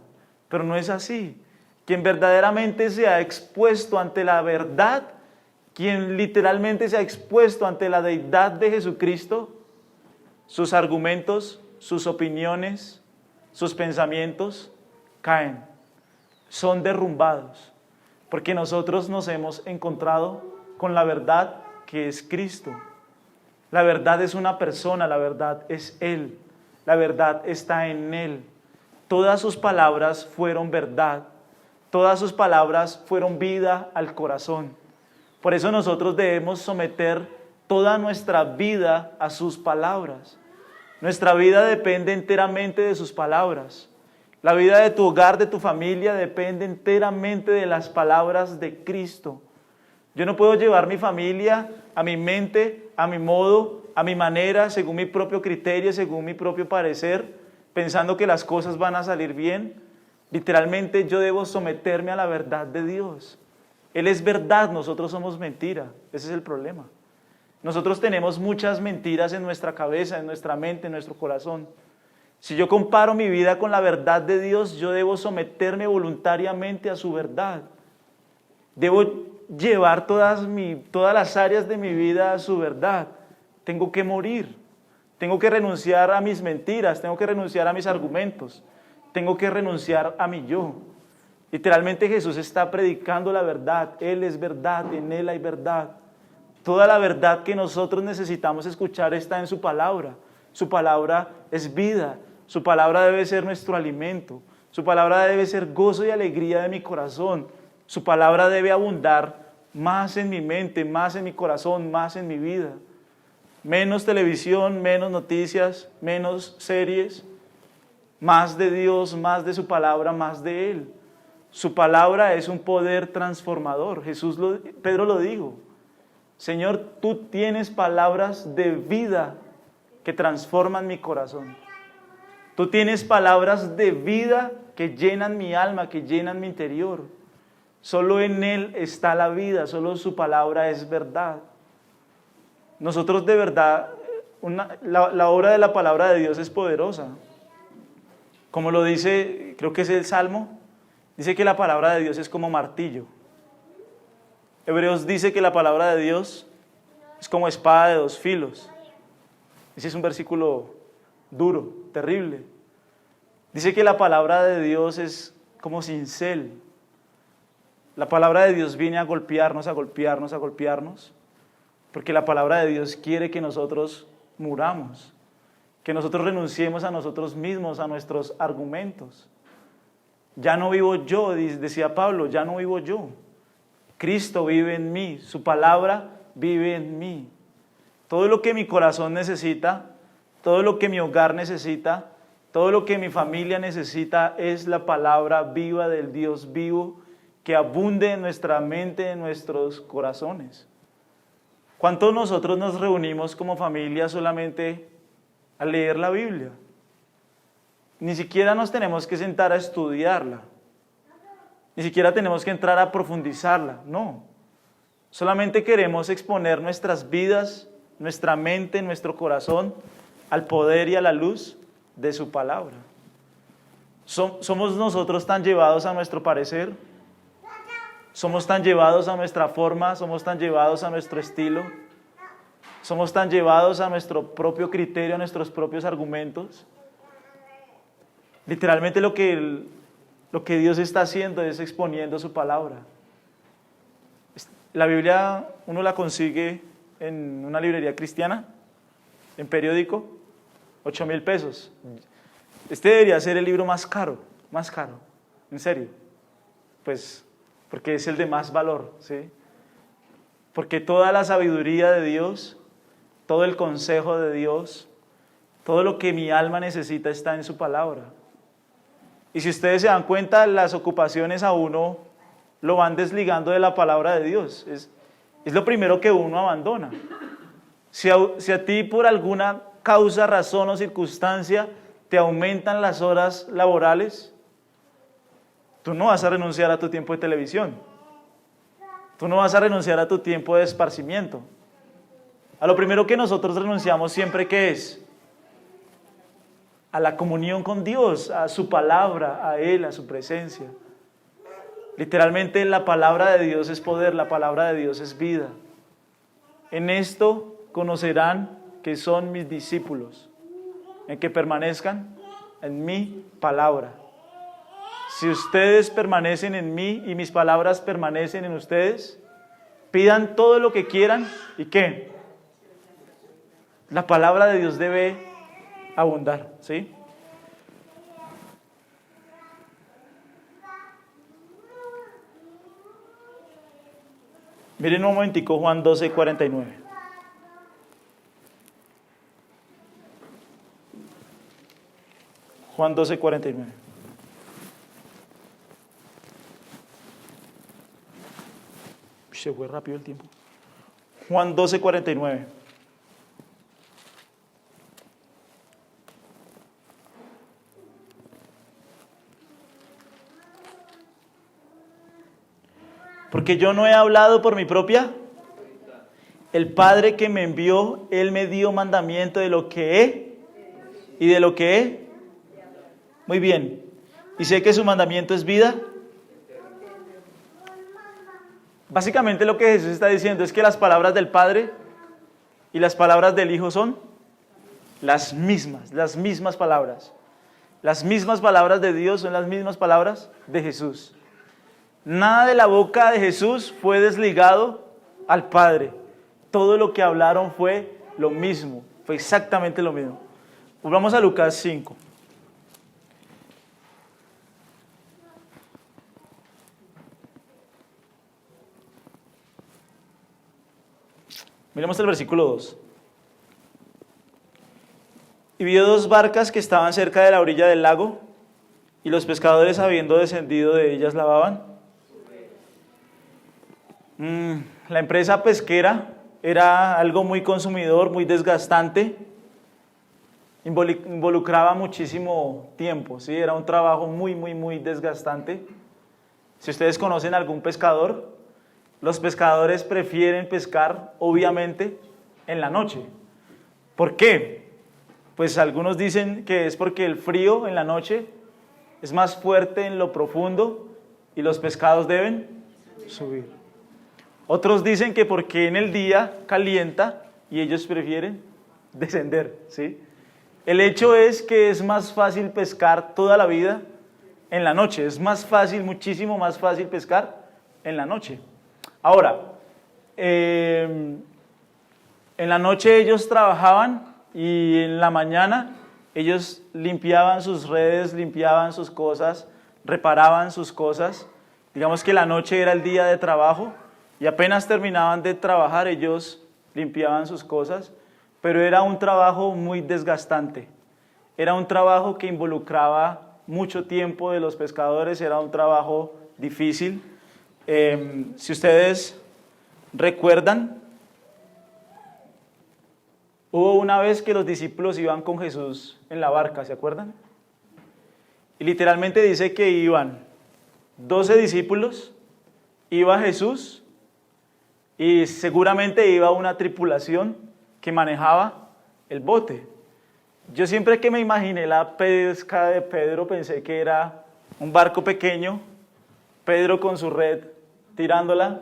Pero no es así. Quien verdaderamente se ha expuesto ante la verdad, quien literalmente se ha expuesto ante la deidad de Jesucristo, sus argumentos, sus opiniones, sus pensamientos caen, son derrumbados, porque nosotros nos hemos encontrado con la verdad que es Cristo. La verdad es una persona, la verdad es Él, la verdad está en Él. Todas sus palabras fueron verdad, todas sus palabras fueron vida al corazón. Por eso nosotros debemos someter toda nuestra vida a sus palabras. Nuestra vida depende enteramente de sus palabras. La vida de tu hogar, de tu familia, depende enteramente de las palabras de Cristo. Yo no puedo llevar mi familia a mi mente, a mi modo, a mi manera, según mi propio criterio, según mi propio parecer, pensando que las cosas van a salir bien, literalmente yo debo someterme a la verdad de Dios. Él es verdad, nosotros somos mentira. Ese es el problema. Nosotros tenemos muchas mentiras en nuestra cabeza, en nuestra mente, en nuestro corazón. Si yo comparo mi vida con la verdad de Dios, yo debo someterme voluntariamente a su verdad. Debo llevar todas las áreas de mi vida a su verdad. Tengo que morir. Tengo que renunciar a mis mentiras. Tengo que renunciar a mis argumentos. Tengo que renunciar a mi yo. Literalmente Jesús está predicando la verdad. Él es verdad, en Él hay verdad. Toda la verdad que nosotros necesitamos escuchar está en su palabra. Su palabra es vida. Su palabra debe ser nuestro alimento. Su palabra debe ser gozo y alegría de mi corazón. Su palabra debe abundar más en mi mente, más en mi corazón, más en mi vida. Menos televisión, menos noticias, menos series. Más de Dios, más de su palabra, más de Él. Su palabra es un poder transformador. Pedro lo dijo. Señor, tú tienes palabras de vida que transforman mi corazón. Tú tienes palabras de vida que llenan mi alma, que llenan mi interior. Solo en Él está la vida, solo su palabra es verdad. Nosotros de verdad, la obra de la palabra de Dios es poderosa. Como lo dice, creo que es el Salmo, dice que la palabra de Dios es como martillo. Hebreos dice que la palabra de Dios es como espada de dos filos. Ese es un versículo duro, terrible. Dice que la palabra de Dios es como cincel. La palabra de Dios viene a golpearnos, a golpearnos, a golpearnos, porque la palabra de Dios quiere que nosotros muramos, que nosotros renunciemos a nosotros mismos, a nuestros argumentos. Ya no vivo yo, decía Pablo, ya no vivo yo. Cristo vive en mí, su palabra vive en mí. Todo lo que mi corazón necesita, todo lo que mi hogar necesita, todo lo que mi familia necesita es la palabra viva del Dios vivo que abunde en nuestra mente, en nuestros corazones. ¿Cuántos nosotros nos reunimos como familia solamente a leer la Biblia? Ni siquiera nos tenemos que sentar a estudiarla. Ni siquiera tenemos que entrar a profundizarla, no. Solamente queremos exponer nuestras vidas, nuestra mente, nuestro corazón al poder y a la luz de su palabra. ¿Somos nosotros tan llevados a nuestro parecer? ¿Somos tan llevados a nuestra forma? ¿Somos tan llevados a nuestro estilo? ¿Somos tan llevados a nuestro propio criterio, a nuestros propios argumentos? Literalmente lo que Dios está haciendo es exponiendo su palabra. La Biblia uno la consigue en una librería cristiana, en periódico, 8,000 pesos. Este debería ser el libro más caro, en serio. Pues, porque es el de más valor, ¿sí? Porque toda la sabiduría de Dios, todo el consejo de Dios, todo lo que mi alma necesita está en su palabra. Y si ustedes se dan cuenta, las ocupaciones a uno lo van desligando de la palabra de Dios. Es lo primero que uno abandona. Si a ti por alguna causa, razón o circunstancia te aumentan las horas laborales, tú no vas a renunciar a tu tiempo de televisión. Tú no vas a renunciar a tu tiempo de esparcimiento. A lo primero que nosotros renunciamos siempre, ¿qué es? A la comunión con Dios, a su palabra, a Él, a su presencia. Literalmente la palabra de Dios es poder, la palabra de Dios es vida. En esto conocerán que son mis discípulos, en que permanezcan en mi palabra. Si ustedes permanecen en mí y mis palabras permanecen en ustedes, pidan todo lo que quieran y ¿qué? La palabra de Dios debe abundar, ¿sí? Miren un momentico Juan 12:49. Juan 12:49. Se fue rápido el tiempo. Juan 12:49. Porque yo no he hablado por mi propia. El Padre que me envió, Él me dio mandamiento de lo que he y de lo que he. Muy bien. Y sé que su mandamiento es vida. Básicamente lo que Jesús está diciendo es que las palabras del Padre y las palabras del Hijo son las mismas palabras. Las mismas palabras de Dios son las mismas palabras de Jesús. Nada de la boca de Jesús fue desligado al Padre. Todo lo que hablaron fue lo mismo, fue exactamente lo mismo. Volvamos a Lucas 5. Miremos el versículo 2. Y vio dos barcas que estaban cerca de la orilla del lago, y los pescadores, habiendo descendido de ellas, lavaban. La empresa pesquera era algo muy consumidor, muy desgastante, involucraba muchísimo tiempo, ¿sí? Era un trabajo muy desgastante. Si ustedes conocen algún pescador, los pescadores prefieren pescar, obviamente, en la noche. ¿Por qué? Pues algunos dicen que es porque el frío en la noche es más fuerte en lo profundo y los pescados deben subir. Otros dicen que porque en el día calienta y ellos prefieren descender, ¿sí? El hecho es que es más fácil pescar toda la vida en la noche. Es más fácil, muchísimo más fácil pescar en la noche. Ahora, en la noche ellos trabajaban y en la mañana ellos limpiaban sus redes, limpiaban sus cosas, reparaban sus cosas. Digamos que la noche era el día de trabajo y apenas terminaban de trabajar ellos limpiaban sus cosas, pero era un trabajo muy desgastante. Era un trabajo que involucraba mucho tiempo de los pescadores, era un trabajo difícil. Si ustedes recuerdan, hubo una vez que los discípulos iban con Jesús en la barca, ¿se acuerdan? Y literalmente dice que iban 12 discípulos, iba Jesús y seguramente iba una tripulación que manejaba el bote. Yo siempre que me imaginé la pesca de Pedro pensé que era un barco pequeño, Pedro con su red tirándola,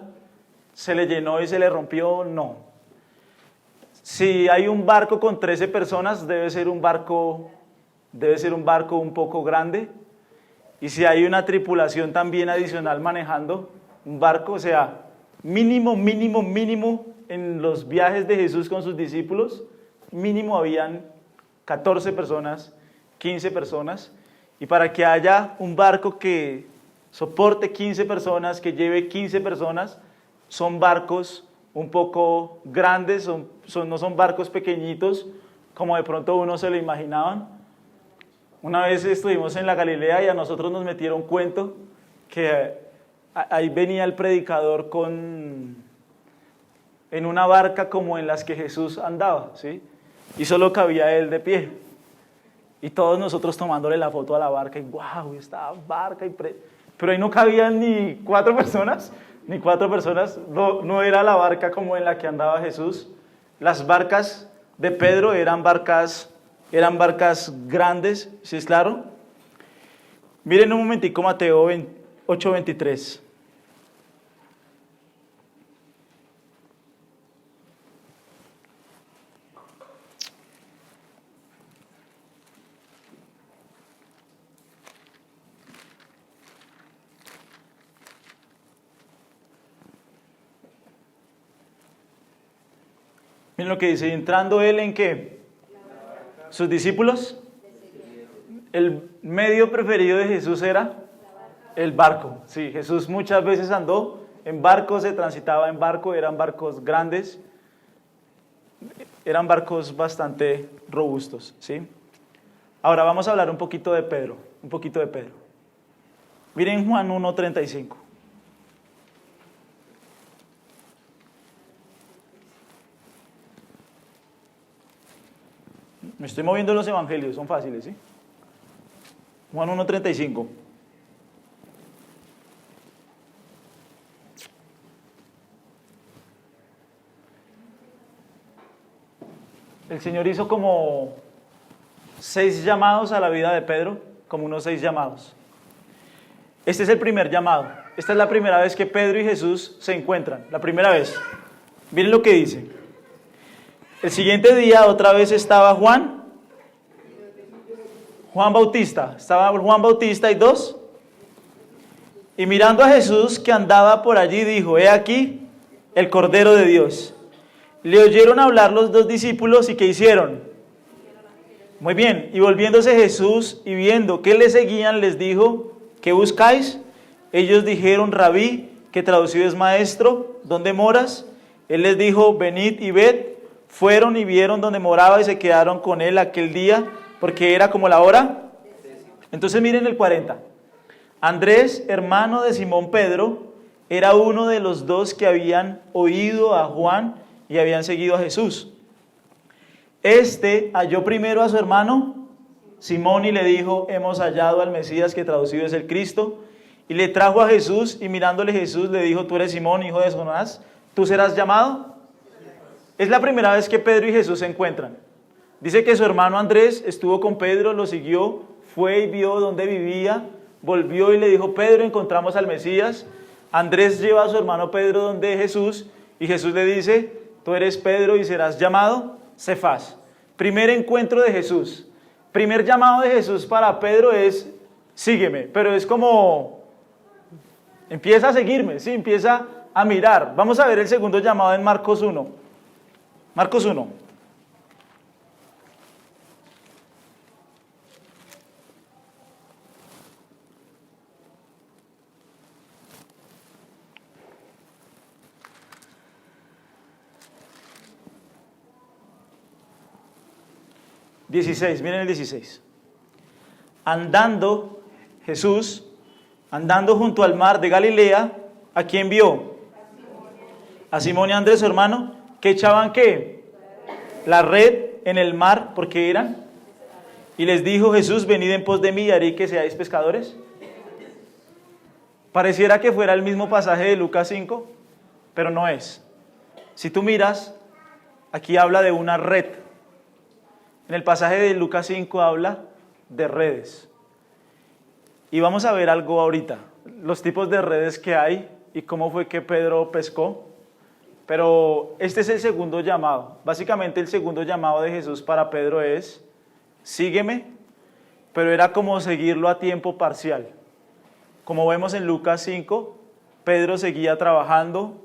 se le llenó y se le rompió. No. Si hay un barco con 13 personas, debe ser un barco un poco grande. Y si hay una tripulación también adicional manejando un barco, o sea, mínimo en los viajes de Jesús con sus discípulos, mínimo habían 14 personas, 15 personas. Y para que haya un barco que soporte 15 personas, que lleve 15 personas, son barcos un poco grandes, no son barcos pequeñitos, como de pronto uno se lo imaginaban. Una vez estuvimos en la Galilea y a nosotros nos metieron cuento que ahí venía el predicador en una barca como en las que Jesús andaba, ¿sí? Y solo cabía él de pie. Y todos nosotros tomándole la foto a la barca y wow, esta barca. Pero ahí no cabían ni 4 personas, no era la barca como en la que andaba Jesús. Las barcas de Pedro eran barcas grandes, ¿sí es claro? Miren un momentico Mateo 8:23. Miren lo que dice, entrando él ¿en qué? Sus discípulos. El medio preferido de Jesús era el barco. Sí, Jesús muchas veces andó en barco, se transitaba en barco, eran barcos grandes, eran barcos bastante robustos, ¿sí? Ahora vamos a hablar un poquito de Pedro. Miren Juan 1:35. Me estoy moviendo en los evangelios, son fáciles, ¿sí? Juan 1:35. El Señor hizo como 6 llamados a la vida de Pedro, como unos 6 llamados. Este es el primer llamado. Esta es la primera vez que Pedro y Jesús se encuentran, la primera vez. Miren lo que dice. El siguiente día otra vez estaba Juan Bautista. Estaba Juan Bautista y 2. Y mirando a Jesús que andaba por allí, dijo: he aquí el Cordero de Dios. Le oyeron hablar los 2 discípulos y ¿qué hicieron? Muy bien. Y volviéndose Jesús y viendo que le seguían, les dijo: ¿qué buscáis? Ellos dijeron: Rabí, que traducido es maestro, ¿dónde moras? Él les dijo: venid y ved. Fueron y vieron donde moraba y se quedaron con él aquel día, porque era como la hora. Entonces miren el 40. Andrés, hermano de Simón Pedro, era uno de los 2 que habían oído a Juan y habían seguido a Jesús. Este halló primero a su hermano Simón y le dijo: hemos hallado al Mesías, que traducido es el Cristo. Y le trajo a Jesús, y mirándole Jesús le dijo: tú eres Simón, hijo de Jonás, ¿tú serás llamado? Es la primera vez que Pedro y Jesús se encuentran. Dice que su hermano Andrés estuvo con Pedro, lo siguió, fue y vio dónde vivía, volvió y le dijo: Pedro, encontramos al Mesías. Andrés lleva a su hermano Pedro donde Jesús, y Jesús le dice: tú eres Pedro y serás llamado Cefas. Primer encuentro de Jesús. Primer llamado de Jesús para Pedro es: sígueme. Pero es como, empieza a seguirme, ¿sí? Empieza a mirar. Vamos a ver el segundo llamado en Marcos 1. Marcos 1. Miren el 16. Andando Jesús, andando junto al mar de Galilea, ¿a quién vio? A Simón y a Andrés, su hermano, que echaban ¿qué? La red en el mar, porque eran. Y les dijo Jesús: venid en pos de mí y haré que seáis pescadores. Pareciera que fuera el mismo pasaje de Lucas 5, pero no es. Si tú miras, aquí habla de una red. En el pasaje de Lucas 5 habla de redes. Y vamos a ver algo ahorita, los tipos de redes que hay y cómo fue que Pedro pescó. Pero este es el segundo llamado. Básicamente el segundo llamado de Jesús para Pedro es: sígueme, pero era como seguirlo a tiempo parcial. Como vemos en Lucas 5, Pedro seguía trabajando,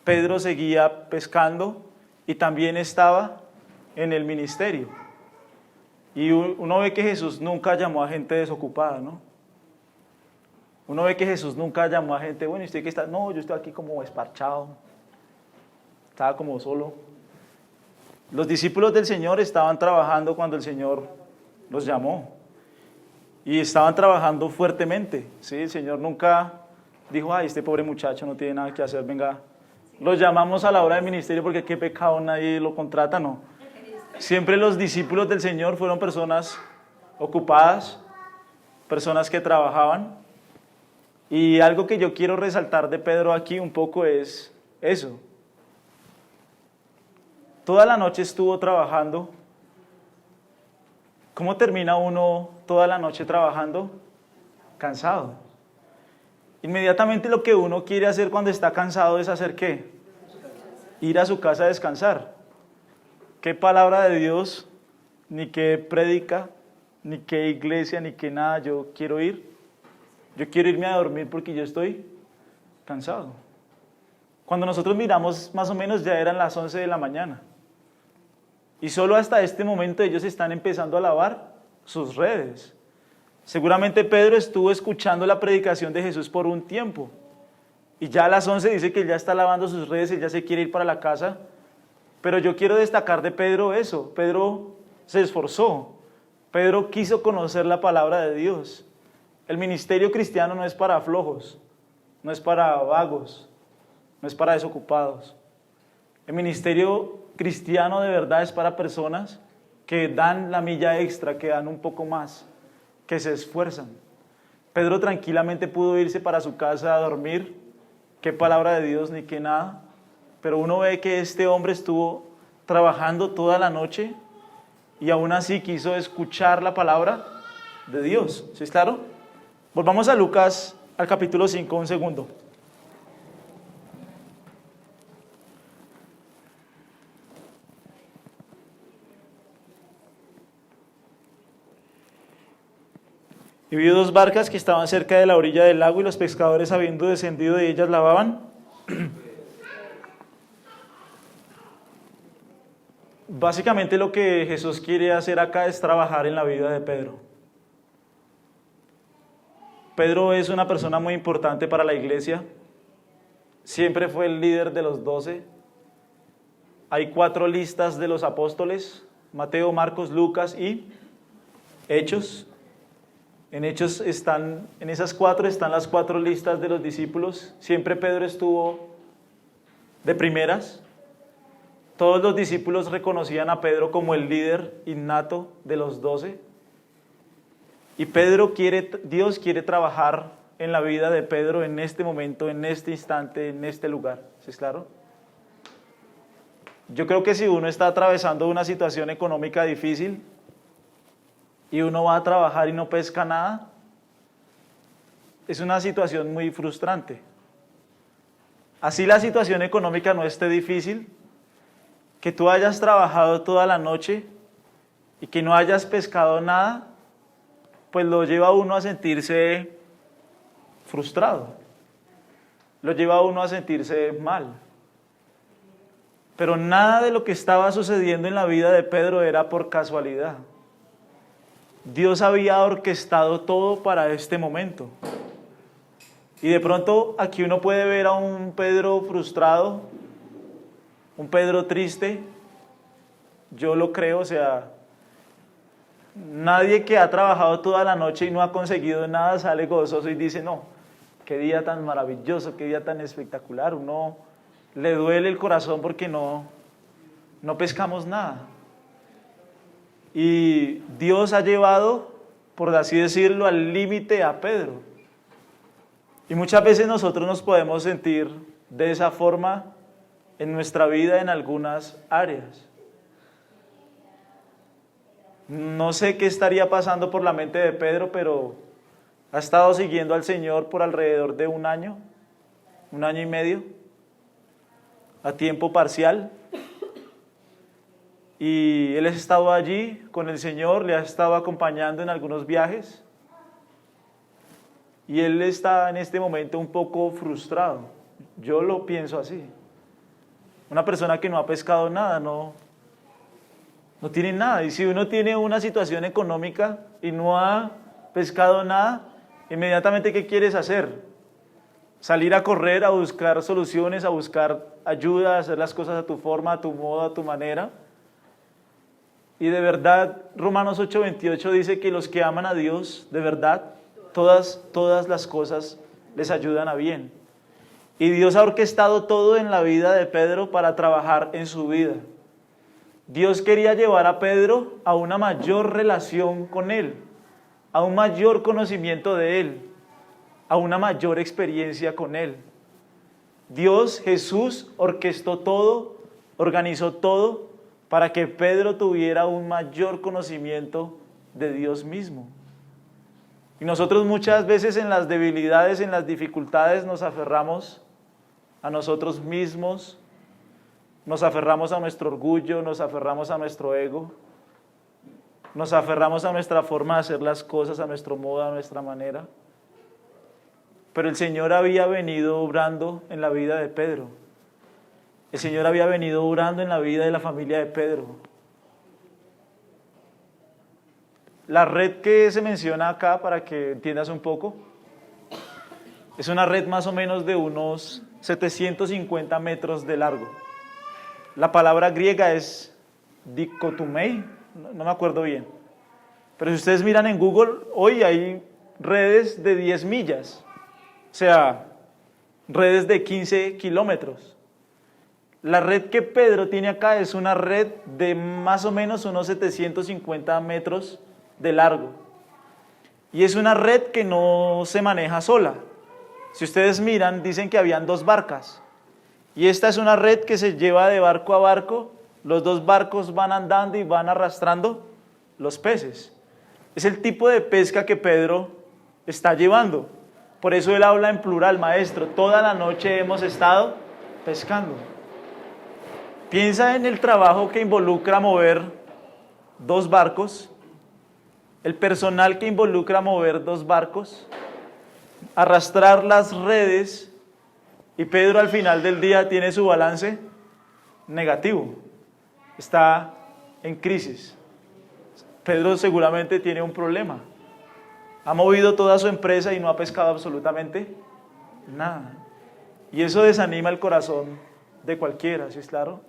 Pedro seguía pescando y también estaba en el ministerio. Y uno ve que Jesús nunca llamó a gente desocupada, ¿no? Uno ve que Jesús nunca llamó a gente: bueno, ¿y usted qué está? No, yo estoy aquí como esparchado. Estaba como solo. Los discípulos del Señor estaban trabajando cuando el Señor los llamó. Y estaban trabajando fuertemente. ¿Sí? El Señor nunca dijo: ay, este pobre muchacho no tiene nada que hacer, venga, los llamamos a la hora del ministerio porque qué pecado, nadie lo contrata. No. Siempre los discípulos del Señor fueron personas ocupadas, personas que trabajaban. Y algo que yo quiero resaltar de Pedro aquí un poco es eso. Toda la noche estuvo trabajando. ¿Cómo termina uno toda la noche trabajando? Cansado. Inmediatamente lo que uno quiere hacer cuando está cansado es ¿hacer qué? Ir a su casa a descansar. ¿Qué palabra de Dios, ni qué prédica, ni qué iglesia, ni qué nada yo quiero ir? Yo quiero irme a dormir porque yo estoy cansado. Cuando nosotros miramos, más o menos ya eran las 11 de la mañana. Y solo hasta este momento ellos están empezando a lavar sus redes. Seguramente Pedro estuvo escuchando la predicación de Jesús por un tiempo. Y ya a las 11 dice que ya está lavando sus redes y ya se quiere ir para la casa. Pero yo quiero destacar de Pedro eso. Pedro se esforzó. Pedro quiso conocer la palabra de Dios. El ministerio cristiano no es para flojos, no es para vagos, no es para desocupados. El ministerio cristiano de verdad es para personas que dan la milla extra, que dan un poco más, que se esfuerzan. Pedro tranquilamente pudo irse para su casa a dormir, qué palabra de Dios ni qué nada, pero uno ve que este hombre estuvo trabajando toda la noche y aún así quiso escuchar la palabra de Dios. ¿Sí es claro? Volvamos a Lucas, al capítulo 5, un segundo. Y vio dos barcas que estaban cerca de la orilla del lago, y los pescadores, habiendo descendido de ellas, lavaban. Básicamente lo que Jesús quiere hacer acá es trabajar en la vida de Pedro. Pedro es una persona muy importante para la iglesia. Siempre fue el líder de los 12. Hay 4 listas de los apóstoles: Mateo, Marcos, Lucas y Hechos. En esas 4 están las 4 listas de los discípulos. Siempre Pedro estuvo de primeras. Todos los discípulos reconocían a Pedro como el líder innato de los 12. Y Dios quiere trabajar en la vida de Pedro en este momento, en este instante, en este lugar. ¿Sí es claro? Yo creo que si uno está atravesando una situación económica difícil y uno va a trabajar y no pesca nada, es una situación muy frustrante. Así la situación económica no esté difícil, que tú hayas trabajado toda la noche y que no hayas pescado nada, pues lo lleva a uno a sentirse frustrado, lo lleva a uno a sentirse mal. Pero nada de lo que estaba sucediendo en la vida de Pedro era por casualidad. Dios había orquestado todo para este momento. Y de pronto aquí uno puede ver a un Pedro frustrado, un Pedro triste. Yo lo creo, o sea, nadie que ha trabajado toda la noche y no ha conseguido nada sale gozoso y dice, no, qué día tan maravilloso, qué día tan espectacular. Uno le duele el corazón porque no pescamos nada. Y Dios ha llevado, por así decirlo, al límite a Pedro. Y muchas veces nosotros nos podemos sentir de esa forma en nuestra vida en algunas áreas. No sé qué estaría pasando por la mente de Pedro, pero ha estado siguiendo al Señor por alrededor de un año y medio, a tiempo parcial. Y él ha estado allí con el Señor, le ha estado acompañando en algunos viajes. Y él está en este momento un poco frustrado. Yo lo pienso así. Una persona que no ha pescado nada, no tiene nada. Y si uno tiene una situación económica y no ha pescado nada, inmediatamente ¿qué quieres hacer? Salir a correr, a buscar soluciones, a buscar ayuda, a hacer las cosas a tu forma, a tu modo, a tu manera. Y de verdad, Romanos 8:28 dice que los que aman a Dios, de verdad, todas las cosas les ayudan a bien. Y Dios ha orquestado todo en la vida de Pedro para trabajar en su vida. Dios quería llevar a Pedro a una mayor relación con Él, a un mayor conocimiento de Él, a una mayor experiencia con Él. Dios, Jesús, orquestó todo, organizó todo para que Pedro tuviera un mayor conocimiento de Dios mismo. Y nosotros muchas veces en las debilidades, en las dificultades, nos aferramos a nosotros mismos, nos aferramos a nuestro orgullo, nos aferramos a nuestro ego, nos aferramos a nuestra forma de hacer las cosas, a nuestro modo, a nuestra manera. Pero el Señor había venido obrando en la vida de Pedro. El Señor había venido obrando en la vida de la familia de Pedro. La red que se menciona acá, para que entiendas un poco, es una red más o menos de unos 750 metros de largo. La palabra griega es dikotumei, no me acuerdo bien. Pero si ustedes miran en Google, hoy hay redes de 10 millas, o sea, redes de 15 kilómetros. La red que Pedro tiene acá es una red de más o menos unos 750 metros de largo. Y es una red que no se maneja sola. Si ustedes miran, dicen que habían 2 barcas. Y esta es una red que se lleva de barco a barco. Los 2 barcos van andando y van arrastrando los peces. Es el tipo de pesca que Pedro está llevando. Por eso él habla en plural: maestro, toda la noche hemos estado pescando. Piensa en el trabajo que involucra mover 2 barcos, el personal que involucra mover 2 barcos, arrastrar las redes, y Pedro al final del día tiene su balance negativo. Está en crisis. Pedro seguramente tiene un problema. Ha movido toda su empresa y no ha pescado absolutamente nada. Y eso desanima el corazón de cualquiera, ¿sí es claro?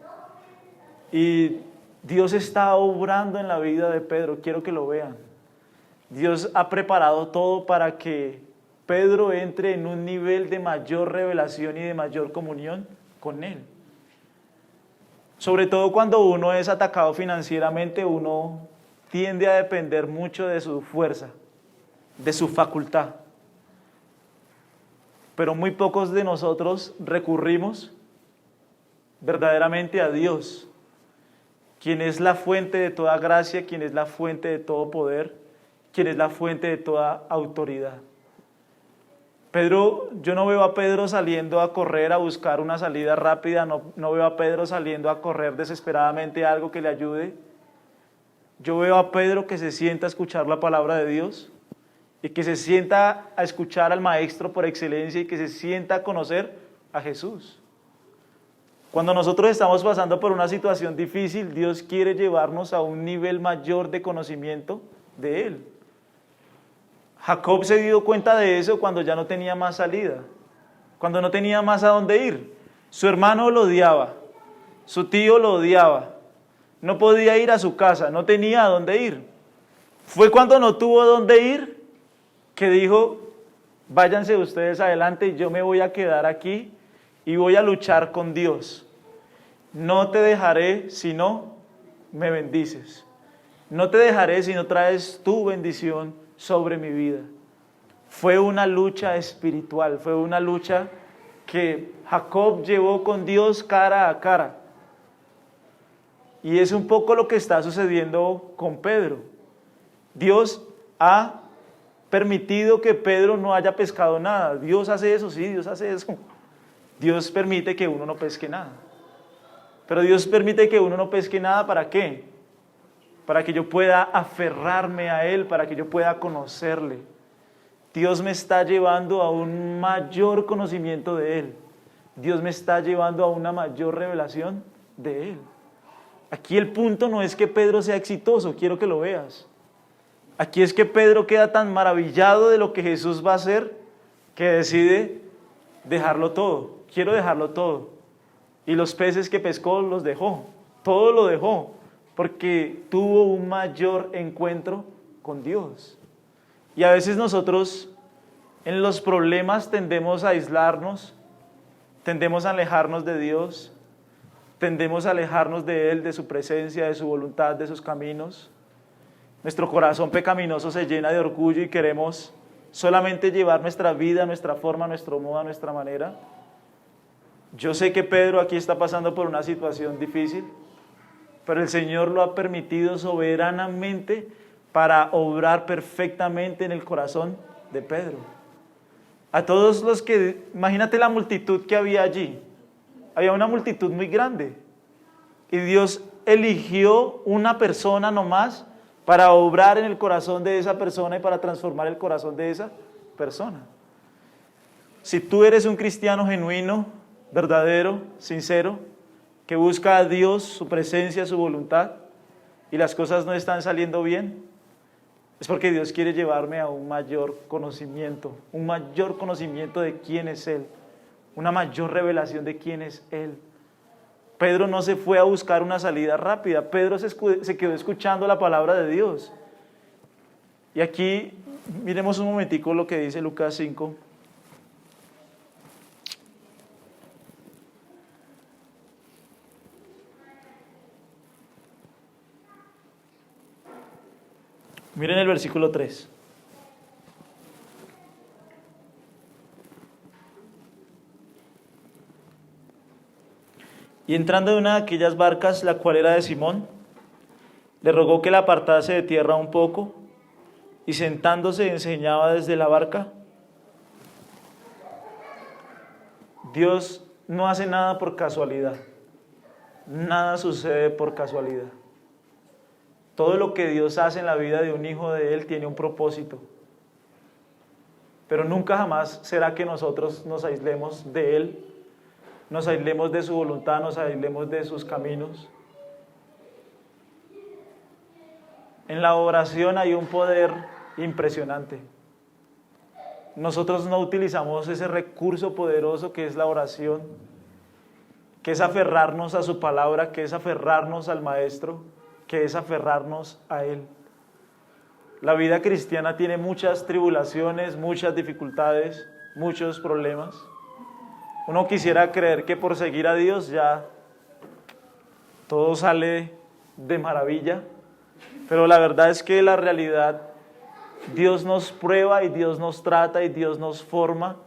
Y Dios está obrando en la vida de Pedro, quiero que lo vean. Dios ha preparado todo para que Pedro entre en un nivel de mayor revelación y de mayor comunión con Él. Sobre todo cuando uno es atacado financieramente, uno tiende a depender mucho de su fuerza, de su facultad. Pero muy pocos de nosotros recurrimos verdaderamente a Dios, quien es la fuente de toda gracia, quien es la fuente de todo poder, quien es la fuente de toda autoridad. Pedro, yo no veo a Pedro saliendo a correr a buscar una salida rápida, no veo a Pedro saliendo a correr desesperadamente a algo que le ayude. Yo veo a Pedro que se sienta a escuchar la palabra de Dios y que se sienta a escuchar al Maestro por excelencia y que se sienta a conocer a Jesús. Cuando nosotros estamos pasando por una situación difícil, Dios quiere llevarnos a un nivel mayor de conocimiento de Él. Jacob se dio cuenta de eso cuando ya no tenía más salida, cuando no tenía más a dónde ir. Su hermano lo odiaba, su tío lo odiaba, no podía ir a su casa, no tenía a dónde ir. Fue cuando no tuvo a dónde ir que dijo: váyanse ustedes adelante, yo me voy a quedar aquí y voy a luchar con Dios. No te dejaré si no me bendices. No te dejaré si no traes tu bendición sobre mi vida. Fue una lucha espiritual, fue una lucha que Jacob llevó con Dios cara a cara. Y es un poco lo que está sucediendo con Pedro. Dios ha permitido que Pedro no haya pescado nada. Dios hace eso, sí, Dios hace eso. Dios permite que uno no pesque nada. Pero Dios permite que uno no pesque nada, ¿para qué? Para que yo pueda aferrarme a Él, para que yo pueda conocerle. Dios me está llevando a un mayor conocimiento de Él. Dios me está llevando a una mayor revelación de Él. Aquí el punto no es que Pedro sea exitoso, quiero que lo veas. Aquí es que Pedro queda tan maravillado de lo que Jesús va a hacer que decide dejarlo todo. Quiero dejarlo todo. Y los peces que pescó los dejó, todo lo dejó, porque tuvo un mayor encuentro con Dios. Y a veces nosotros en los problemas tendemos a aislarnos, tendemos a alejarnos de Dios, tendemos a alejarnos de Él, de su presencia, de su voluntad, de sus caminos. Nuestro corazón pecaminoso se llena de orgullo y queremos solamente llevar nuestra vida, nuestra forma, nuestro modo, nuestra manera. Yo sé que Pedro aquí está pasando por una situación difícil, pero el Señor lo ha permitido soberanamente para obrar perfectamente en el corazón de Pedro. A todos los que, imagínate la multitud que había allí, había una multitud muy grande, y Dios eligió una persona nomás para obrar en el corazón de esa persona y para transformar el corazón de esa persona. Si tú eres un cristiano genuino, verdadero, sincero, que busca a Dios, su presencia, su voluntad, y las cosas no están saliendo bien, es porque Dios quiere llevarme a un mayor conocimiento de quién es Él, una mayor revelación de quién es Él. Pedro no se fue a buscar una salida rápida, Pedro se quedó escuchando la palabra de Dios. Y aquí miremos un momentico lo que dice Lucas 5. Miren el versículo 3. Y entrando en una de aquellas barcas, la cual era de Simón, Le rogó que la apartase de tierra un poco y sentándose enseñaba desde la barca. Dios no hace nada por casualidad. Nada sucede por casualidad. Todo lo que Dios hace en la vida de un hijo de Él tiene un propósito. Pero nunca jamás será que nosotros nos aislemos de Él, nos aislemos de su voluntad, nos aislemos de sus caminos. En la oración hay un poder impresionante. Nosotros no utilizamos ese recurso poderoso que es la oración, que es aferrarnos a su palabra, que es aferrarnos al Maestro, que es aferrarnos a Él. La vida cristiana tiene muchas tribulaciones, muchas dificultades, muchos problemas. Uno quisiera creer que por seguir a Dios ya todo sale de maravilla, pero la verdad es que la realidad, Dios nos prueba y Dios nos trata y Dios nos forma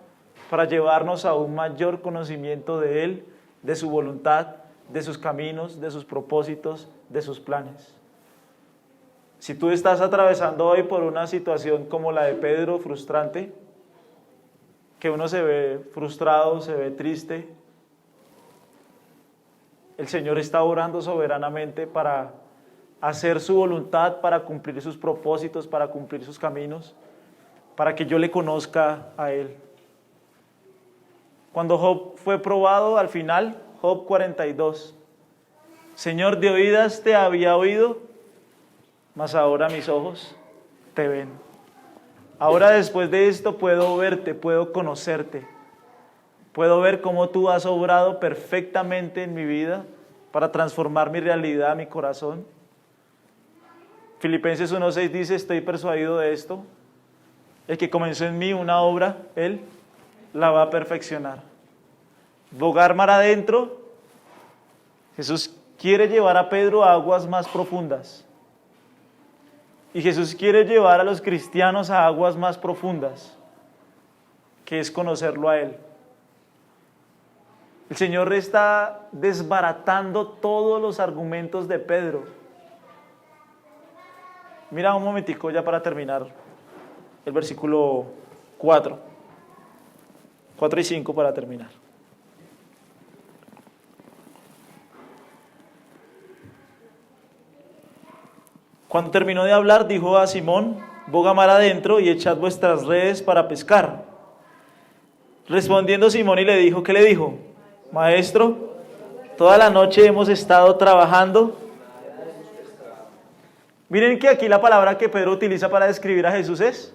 para llevarnos a un mayor conocimiento de Él, de su voluntad, de sus caminos, de sus propósitos, de sus planes. Si tú estás atravesando hoy por una situación como la de Pedro, frustrante, que uno se ve frustrado, se ve triste, el Señor está obrando soberanamente para hacer su voluntad, para cumplir sus propósitos, para cumplir sus caminos, para que yo le conozca a Él. Cuando Job fue probado, al final, Job 42, Señor, de oídas te había oído, mas ahora mis ojos te ven. Ahora después de esto puedo verte, puedo conocerte, puedo ver cómo tú has obrado perfectamente en mi vida para transformar mi realidad, mi corazón. Filipenses 1:6 dice, estoy persuadido de esto, el que comenzó en mí una obra, Él la va a perfeccionar. Bogar mar adentro, Jesús quiere llevar a Pedro a aguas más profundas. Y Jesús quiere llevar a los cristianos a aguas más profundas, que es conocerlo a Él. El Señor está desbaratando todos los argumentos de Pedro. Mira un momentico ya para terminar el versículo 4 y 5 para terminar. Cuando terminó de hablar, dijo a Simón, boga mar adentro y echad vuestras redes para pescar. Respondiendo Simón y le dijo, ¿qué le dijo? Maestro, toda la noche hemos estado trabajando. Miren que aquí la palabra que Pedro utiliza para describir a Jesús es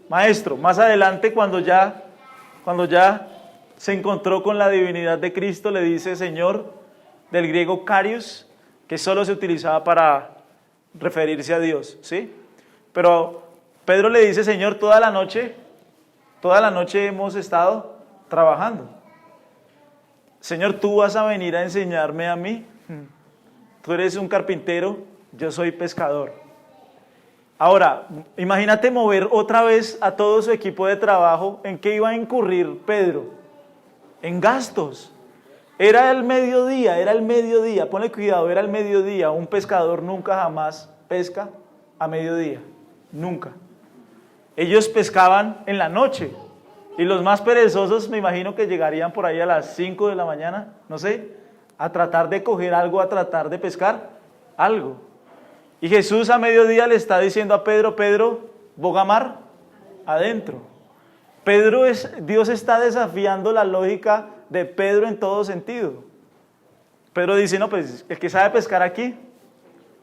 Maestro. Más adelante, cuando ya se encontró con la divinidad de Cristo, le dice Señor, del griego Kyrios, que solo se utilizaba para referirse a Dios, ¿sí? Pero Pedro le dice, Señor, toda la noche hemos estado trabajando. Señor, tú vas a venir a enseñarme a mí. Tú eres un carpintero, yo soy pescador. Ahora, imagínate mover otra vez a todo su equipo de trabajo. ¿En qué iba a incurrir Pedro? En gastos. Era el mediodía, ponle cuidado, era el mediodía. Un pescador nunca jamás pesca a mediodía, nunca. Ellos pescaban en la noche y los más perezosos me imagino que llegarían por ahí a las 5 de la mañana, no sé, a tratar de coger algo, a tratar de pescar algo. Y Jesús a mediodía le está diciendo a Pedro, Pedro, boga mar adentro. Dios está desafiando la lógica de Pedro en todo sentido. Pedro dice, no, pues el que sabe pescar aquí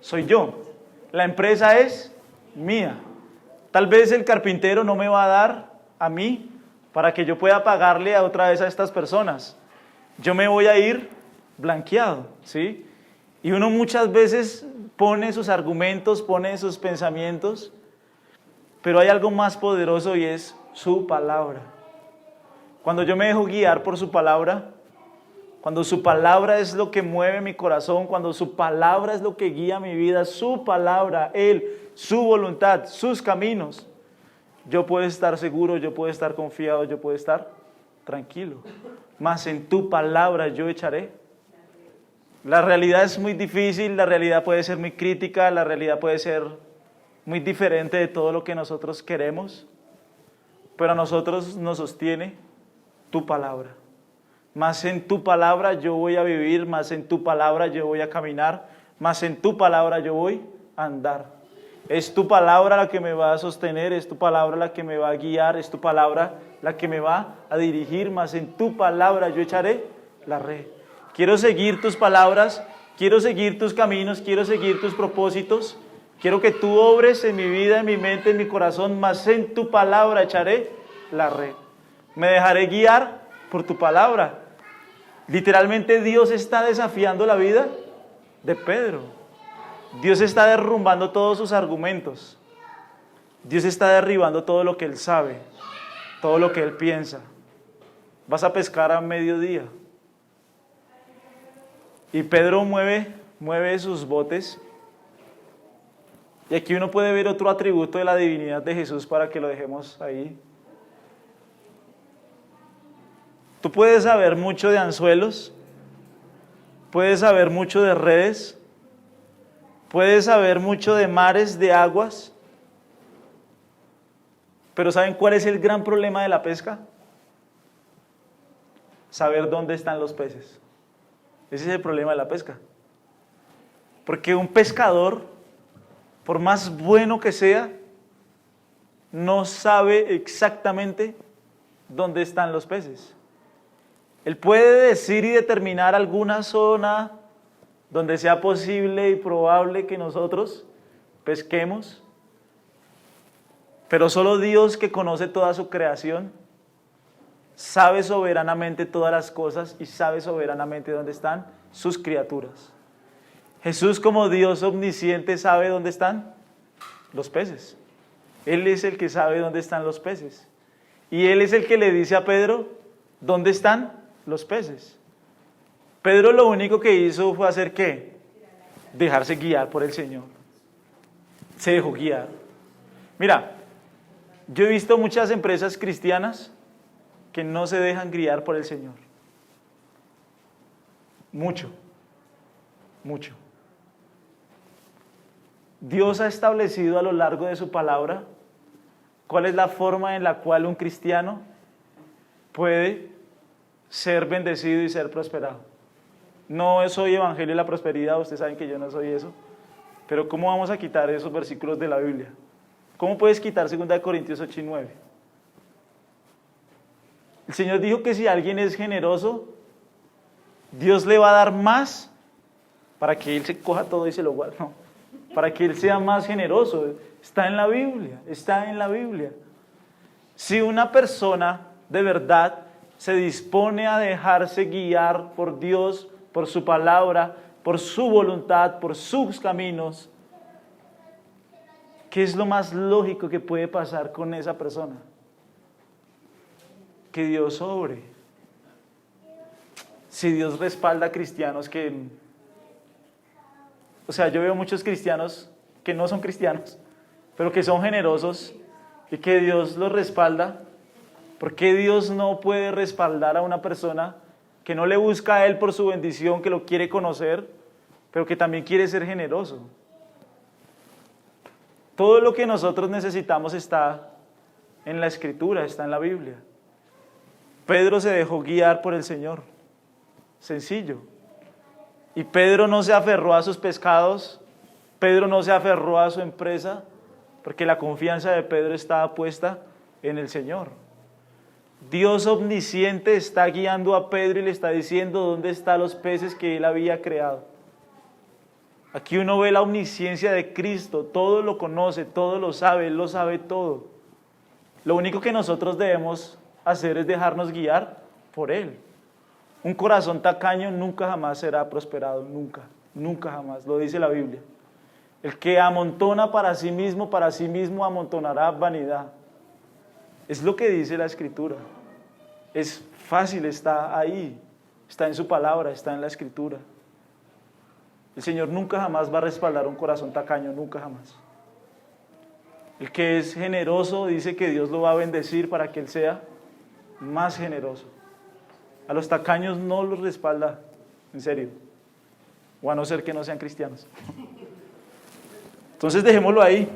soy yo. La empresa es mía. Tal vez el carpintero no me va a dar a mí para que yo pueda pagarle a otra vez a estas personas. Yo me voy a ir blanqueado, ¿sí? Y uno muchas veces pone sus argumentos, pone sus pensamientos, pero hay algo más poderoso y es su palabra. Cuando yo me dejo guiar por su palabra, cuando su palabra es lo que mueve mi corazón, cuando su palabra es lo que guía mi vida, su palabra, Él, su voluntad, sus caminos, yo puedo estar seguro, yo puedo estar confiado, yo puedo estar tranquilo. Mas en tu palabra yo echaré La realidad es muy difícil, la realidad puede ser muy crítica, la realidad puede ser muy diferente de todo lo que nosotros queremos, pero a nosotros nos sostiene tu palabra. Más en tu palabra yo voy a vivir, más en tu palabra yo voy a caminar, más en tu palabra yo voy a andar. Es tu palabra la que me va a sostener, es tu palabra la que me va a guiar, es tu palabra la que me va a dirigir, más en tu palabra yo echaré la red. Quiero seguir tus palabras, quiero seguir tus caminos, quiero seguir tus propósitos. Quiero que tú obres en mi vida, en mi mente, en mi corazón, mas en tu palabra echaré la red. Me dejaré guiar por tu palabra. Literalmente Dios está desafiando la vida de Pedro. Dios está derrumbando todos sus argumentos. Dios está derribando todo lo que él sabe, todo lo que él piensa. Vas a pescar a mediodía. Y Pedro mueve sus botes. Y aquí uno puede ver otro atributo de la divinidad de Jesús para que lo dejemos ahí. Tú puedes saber mucho de anzuelos, puedes saber mucho de redes, puedes saber mucho de mares, de aguas, pero ¿saben cuál es el gran problema de la pesca? Saber dónde están los peces. Ese es el problema de la pesca. Porque un pescador, por más bueno que sea, no sabe exactamente dónde están los peces. Él puede decir y determinar alguna zona donde sea posible y probable que nosotros pesquemos, pero solo Dios, que conoce toda su creación, sabe soberanamente todas las cosas y sabe soberanamente dónde están sus criaturas. Jesús, como Dios omnisciente, sabe dónde están los peces. Él es el que sabe dónde están los peces. Y Él es el que le dice a Pedro, ¿dónde están los peces? Pedro lo único que hizo fue hacer ¿qué? Dejarse guiar por el Señor. Se dejó guiar. Mira, yo he visto muchas empresas cristianas que no se dejan guiar por el Señor. Mucho. Dios ha establecido a lo largo de su palabra cuál es la forma en la cual un cristiano puede ser bendecido y ser prosperado. No soy evangelio de la prosperidad, ustedes saben que yo no soy eso, pero ¿cómo vamos a quitar esos versículos de la Biblia? ¿Cómo puedes quitar 2 Corintios 8 y 9? El Señor dijo que si alguien es generoso, Dios le va a dar más para que Él se coja todo y se lo guarde. No, para que Él sea más generoso. Está en la Biblia, está en la Biblia. Si una persona de verdad se dispone a dejarse guiar por Dios, por su palabra, por su voluntad, por sus caminos, ¿qué es lo más lógico que puede pasar con esa persona? Que Dios obre. Si Dios respalda a cristianos yo veo muchos cristianos que no son cristianos, pero que son generosos y que Dios los respalda. ¿Por qué Dios no puede respaldar a una persona que no le busca a Él por su bendición, que lo quiere conocer, pero que también quiere ser generoso? Todo lo que nosotros necesitamos está en la Escritura, está en la Biblia. Pedro se dejó guiar por el Señor. Sencillo. Y Pedro no se aferró a sus pescados, Pedro no se aferró a su empresa, porque la confianza de Pedro estaba puesta en el Señor. Dios omnisciente está guiando a Pedro y le está diciendo dónde están los peces que Él había creado. Aquí uno ve la omnisciencia de Cristo, todo lo conoce, todo lo sabe, Él lo sabe todo. Lo único que nosotros debemos hacer es dejarnos guiar por Él. Un corazón tacaño nunca jamás será prosperado, nunca jamás, lo dice la Biblia. El que amontona para sí mismo amontonará vanidad. Es lo que dice la Escritura. Es fácil, está ahí, está en su palabra, está en la Escritura. El Señor nunca jamás va a respaldar un corazón tacaño, nunca jamás. El que es generoso dice que Dios lo va a bendecir para que Él sea más generoso. A los tacaños no los respalda, en serio. o a no ser que no sean cristianos. Entonces dejémoslo ahí,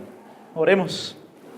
oremos.